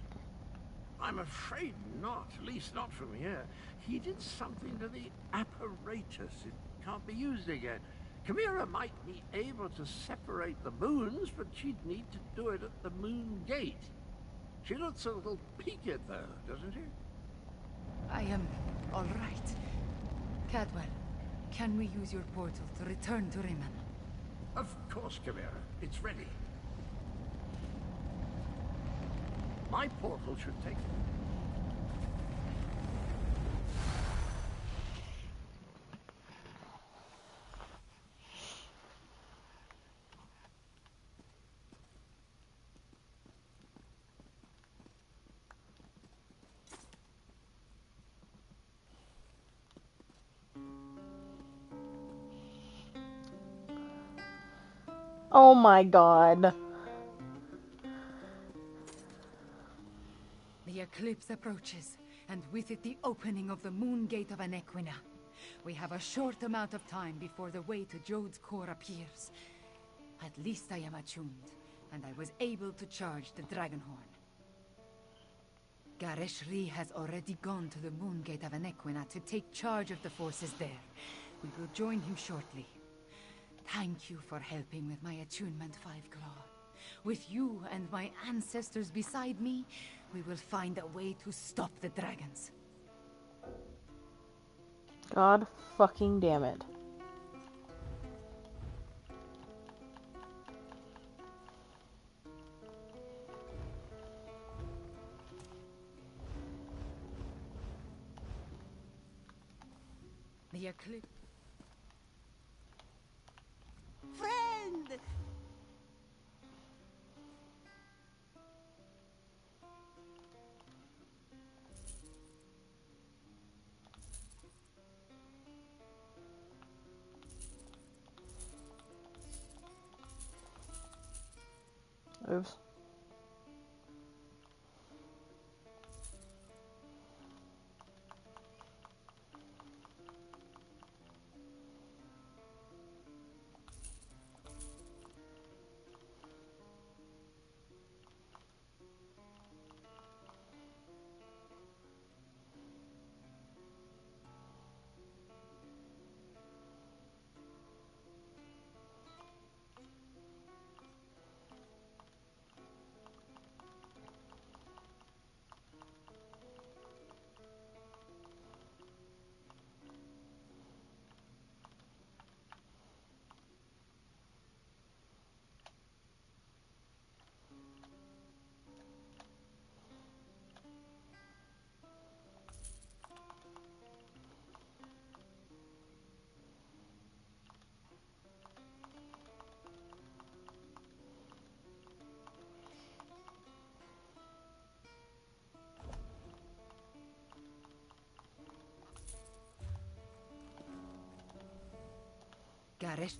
I'm afraid not, at least not from here. He did something to the apparatus. It can't be used again. Chimera might be able to separate the moons, but she'd need to do it at the moon gate. She looks a little peaked, though, doesn't she? I am all right. Cadwell, can we use your portal to return to Riemann? Of course, Chimera. It's ready. My portal should take... Oh my god. The eclipse approaches, and with it the opening of the moon gate of Anequina. We have a short amount of time before the way to Jode's core appears. At least I am attuned, and I was able to charge the Dragonhorn. Gareshri has already gone to the Moongate of Anequina to take charge of the forces there. We will join him shortly. Thank you for helping with my attunement, Fiveclaw. With you and my ancestors beside me, we will find a way to stop the dragons. God fucking damn it. The eclipse. Friend! Oops. Garesh,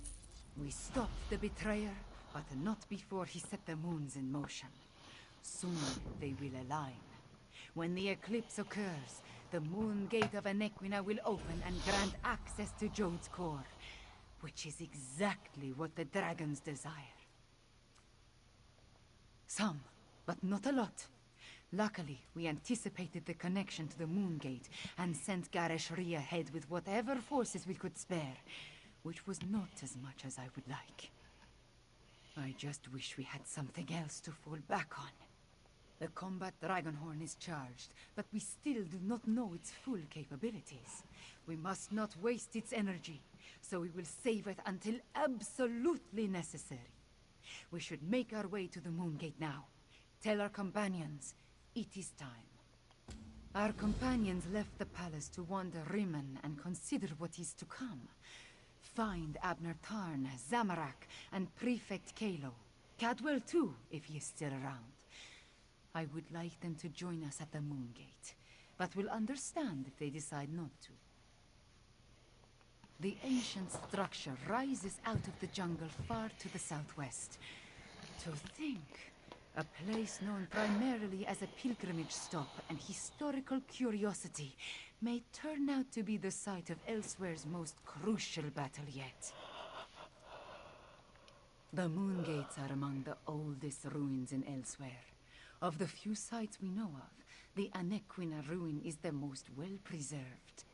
we stopped the betrayer, but not before he set the moons in motion. Soon they will align. When the eclipse occurs, the moon gate of Anequina will open and grant access to Jode's core, which is exactly what the dragons desire. Some, but not a lot. Luckily, we anticipated the connection to the moon gate and sent Gareshri ahead with whatever forces we could spare, which was not as much as I would like. I just wish we had something else to fall back on. The combat Dragonhorn is charged, but we still do not know its full capabilities. We must not waste its energy, so we will save it until absolutely necessary. We should make our way to the Moongate now. Tell our companions, it is time. Our companions left the palace to wander Rimmen and consider what is to come. Find Abner Tarn, Zamorak, and Prefect Kalo. Cadwell too, if he is still around. I would like them to join us at the Moongate, but will understand if they decide not to. The ancient structure rises out of the jungle far to the southwest. To think, a place known primarily as a pilgrimage stop and historical curiosity may turn out to be the site of Elswere's most crucial battle yet. The Moongates are among the oldest ruins in Elswere. Of the few sites we know of, the Anequina ruin is the most well-preserved.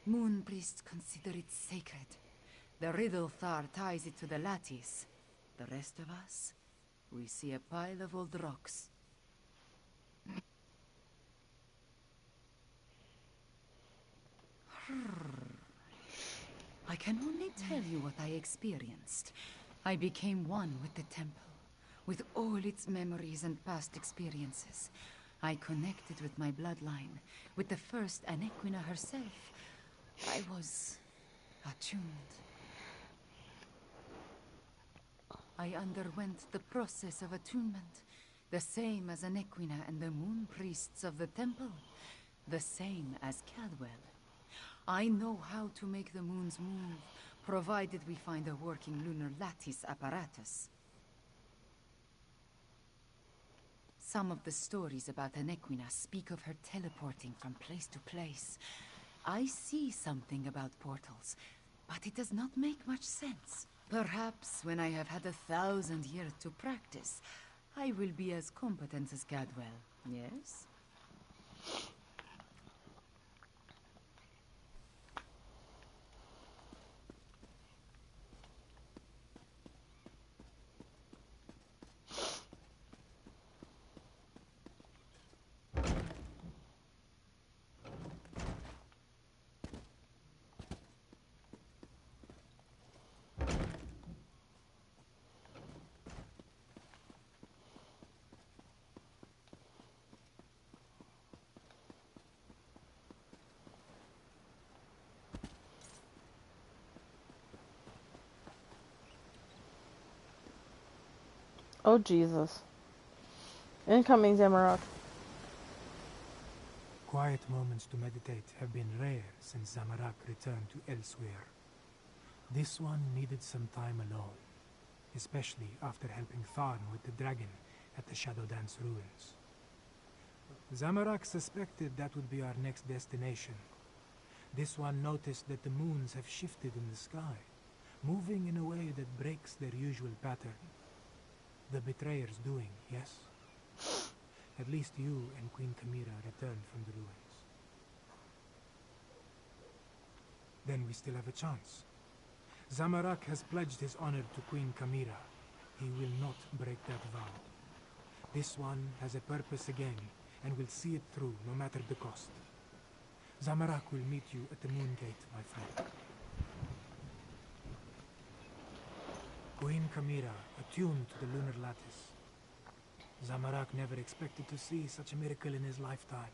Moon priests consider it sacred. The Riddlethar ties it to the lattice. The rest of us, we see a pile of old rocks. I can only tell you what I experienced. I became one with the temple, with all its memories and past experiences. I connected with my bloodline, with the first Anequina herself. I was attuned. I underwent the process of attunement, the same as Anequina and the moon priests of the temple, the same as Cadwell. I know how to make the moons move, provided we find a working lunar lattice apparatus. Some of the stories about Anequina speak of her teleporting from place to place. I see something about portals, but it does not make much sense. Perhaps when I have had 1,000 years to practice, I will be as competent as Cadwell, yes? Oh, Jesus. Incoming, Zamorak. Quiet moments to meditate have been rare since Zamorak returned to Elsewhere. This one needed some time alone, especially after helping Tharn with the dragon at the Shadow Dance ruins. Zamorak suspected that would be our next destination. This one noticed that the moons have shifted in the sky, moving in a way that breaks their usual pattern. The betrayer's doing, yes? At least you and Queen Kamira returned from the ruins. Then we still have a chance. Zamorak has pledged his honor to Queen Kamira. He will not break that vow. This one has a purpose again, and will see it through no matter the cost. Zamorak will meet you at the Moon Gate, my friend. Queen Kamira, attuned to the lunar lattice. Zamorak never expected to see such a miracle in his lifetime.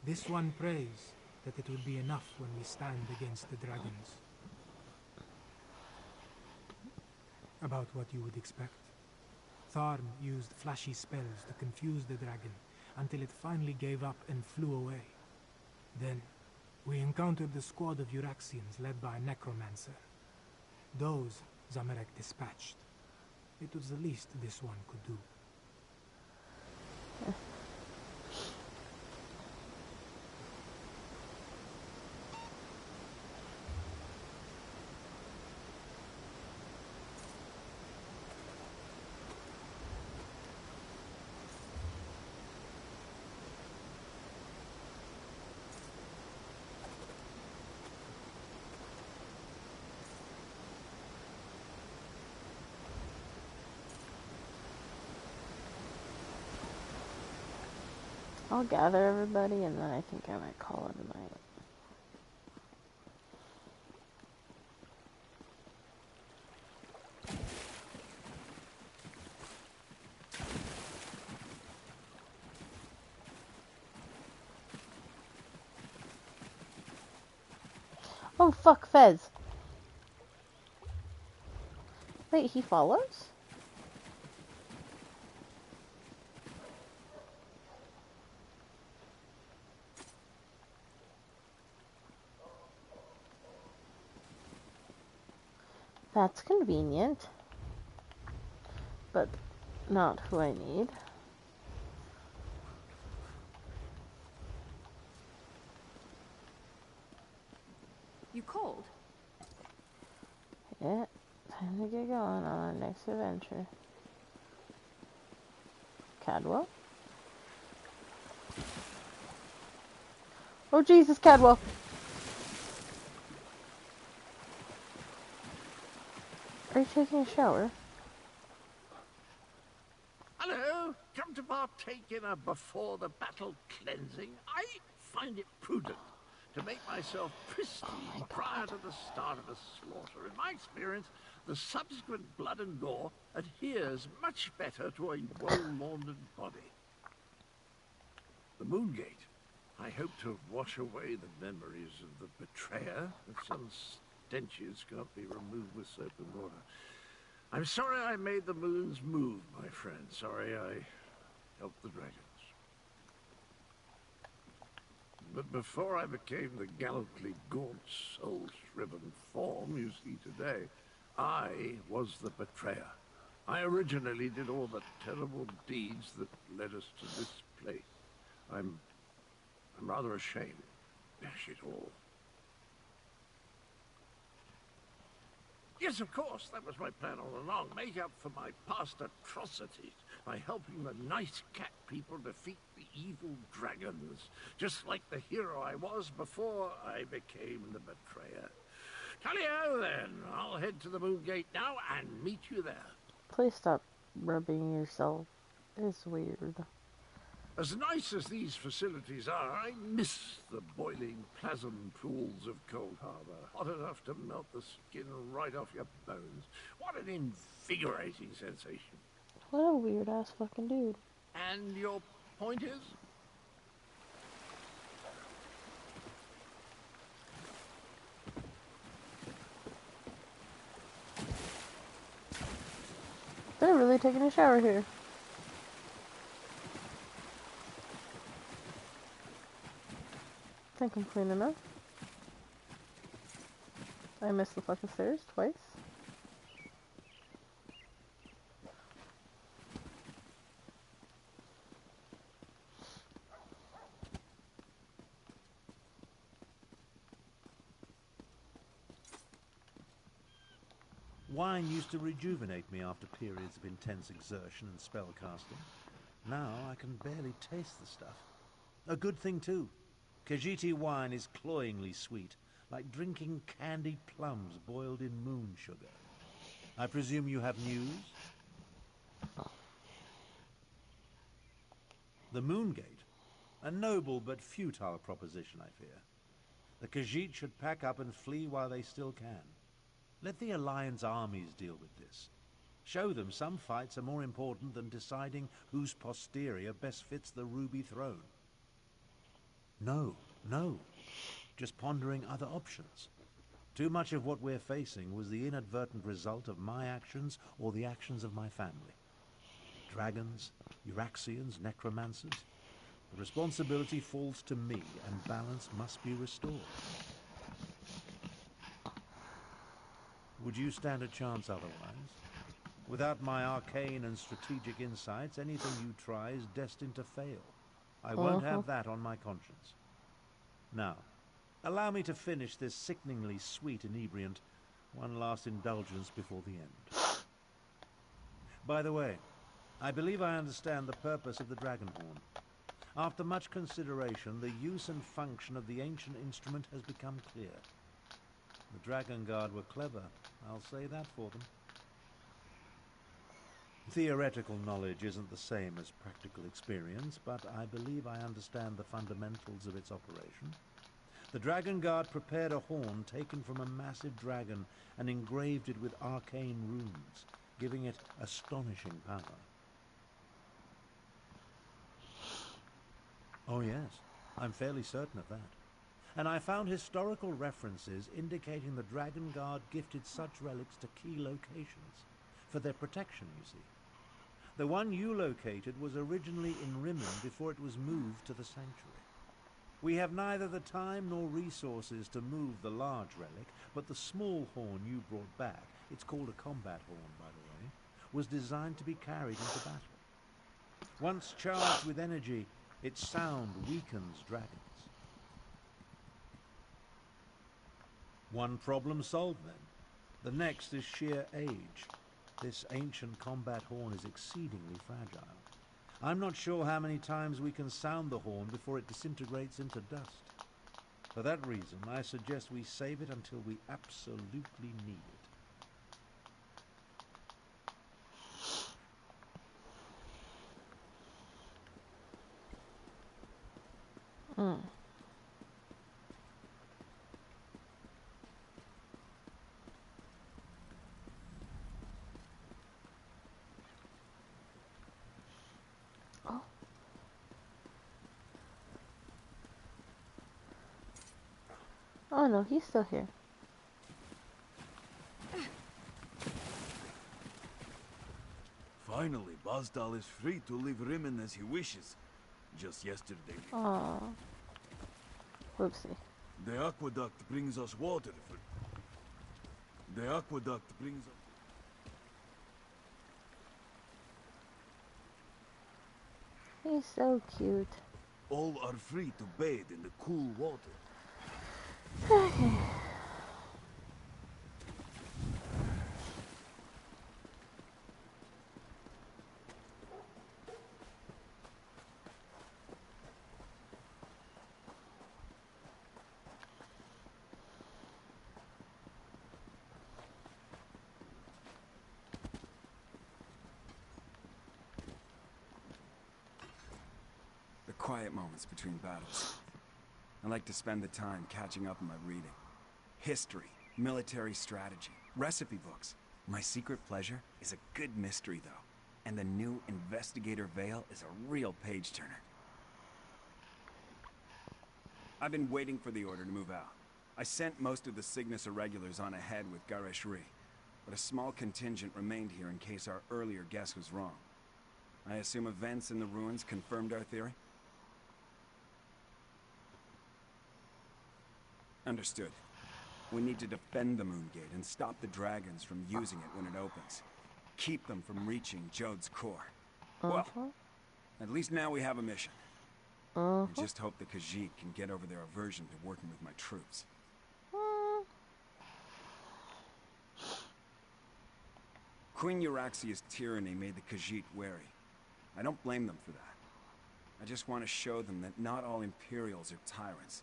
This one prays that it will be enough when we stand against the dragons. About what you would expect. Tharn used flashy spells to confuse the dragon until it finally gave up and flew away. Then, we encountered a squad of Uraxians led by a necromancer. Those Zamorak dispatched. It was the least this one could do. I'll gather everybody and then I think I might call it a night. Oh fuck, Fez. Wait, he follows? That's convenient, but not who I need. You called? Yeah, time to get going on our next adventure. Cadwell? Oh Jesus, Cadwell! Are you taking a shower? Hello! Come to partake in a before-the-battle cleansing? I find it prudent to make myself pristine prior to the start of a slaughter. In my experience, the subsequent blood and gore adheres much better to a well-laundered body. The Moongate. I hope to wash away the memories of the betrayer, if some stenches can't be removed with soap and water. I'm sorry I made the moons move, my friend. Sorry I helped the dragons. But before I became the gallantly gaunt, soul-shriven form you see today, I was the betrayer. I originally did all the terrible deeds that led us to this place. I'm rather ashamed. dash it all. Yes, of course, that was my plan all along. Make up for my past atrocities by helping the nice cat people defeat the evil dragons, just like the hero I was before I became the betrayer. Tally-ho, then. I'll head to the Moongate now and meet you there. Please stop rubbing yourself. It's weird. As nice as these facilities are, I miss the boiling plasm pools of Cold Harbor. Hot enough to melt the skin right off your bones. What an invigorating sensation. What a weird ass fucking dude. And your point is? They're really taking a shower here. I think I'm clean enough. I missed the fucking stairs twice. Wine used to rejuvenate me after periods of intense exertion and spellcasting. Now I can barely taste the stuff. A good thing too. Khajiiti wine is cloyingly sweet, like drinking candied plums boiled in moon sugar. I presume you have news? The Moongate? A noble but futile proposition, I fear. The Khajiit should pack up and flee while they still can. Let the Alliance armies deal with this. Show them some fights are more important than deciding whose posterior best fits the Ruby Throne. No. Just pondering other options. Too much of what we're facing was the inadvertent result of my actions or the actions of my family. Dragons, Euraxians, necromancers. The responsibility falls to me, and balance must be restored. Would you stand a chance otherwise? Without my arcane and strategic insights, anything you try is destined to fail. I won't have that on my conscience. Now, allow me to finish this sickeningly sweet inebriant. One last indulgence before the end. By the way, I believe I understand the purpose of the Dragonhorn. After much consideration, the use and function of the ancient instrument has become clear. The Dragon Guard were clever, I'll say that for them. Theoretical knowledge isn't the same as practical experience, but I believe I understand the fundamentals of its operation. The Dragon Guard prepared a horn taken from a massive dragon and engraved it with arcane runes, giving it astonishing power. Oh yes, I'm fairly certain of that. And I found historical references indicating the Dragon Guard gifted such relics to key locations, for their protection, you see. The one you located was originally in Rimmen before it was moved to the Sanctuary. We have neither the time nor resources to move the large relic, but the small horn you brought back, it's called a combat horn, by the way, was designed to be carried into battle. Once charged with energy, its sound weakens dragons. One problem solved then. The next is sheer age. This ancient combat horn is exceedingly fragile. I'm not sure how many times we can sound the horn before it disintegrates into dust. For that reason, I suggest we save it until we absolutely need it. Oh no, he's still here. Finally, Bazdal is free to leave Rimmen as he wishes. Just yesterday. Aww. Whoopsie. The aqueduct brings us water. The aqueduct brings us... He's so cute. All are free to bathe in the cool water. Okay. The quiet moments between battles. I like to spend the time catching up on my reading. History, military strategy, recipe books. My secret pleasure is a good mystery, though. And the new Investigator Vale is a real page-turner. I've been waiting for the order to move out. I sent most of the Cygnus irregulars on ahead with Gareshri, but a small contingent remained here in case our earlier guess was wrong. I assume events in the ruins confirmed our theory? Understood. We need to defend the Moongate and stop the dragons from using it when it opens. Keep them from reaching Jode's core. Well, at least now we have a mission. I just hope the Khajiit can get over their aversion to working with my troops. Queen Euraxia's tyranny made the Khajiit wary. I don't blame them for that. I just want to show them that not all Imperials are tyrants,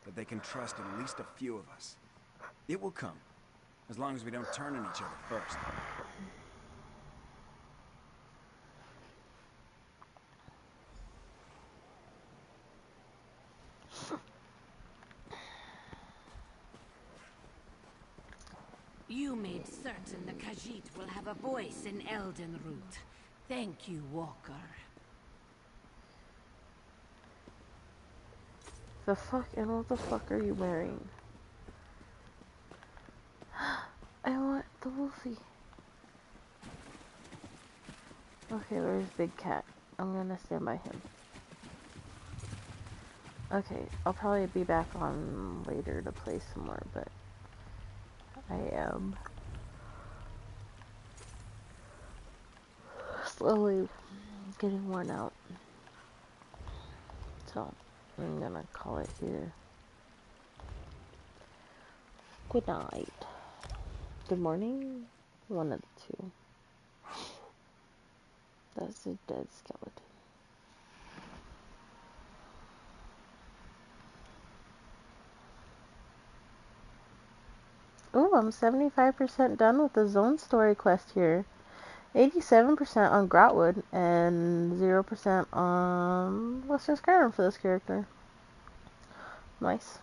that they can trust at least a few of us. It will come, as long as we don't turn on each other first. You made certain the Khajiit will have a voice in Eldenroot. Thank you, Walker. The fuck? And what the fuck are you wearing? I want the Wolfie. Okay, where's Big Cat? I'm gonna stand by him. Okay, I'll probably be back on later to play some more, but I am slowly getting worn out. So, I'm gonna call it here. Good night. Good morning? One of the two. That's a dead skeleton. Ooh, I'm 75% done with the zone story quest here. 87% on Grotwood and 0% on Western Skyrim for this character. Nice.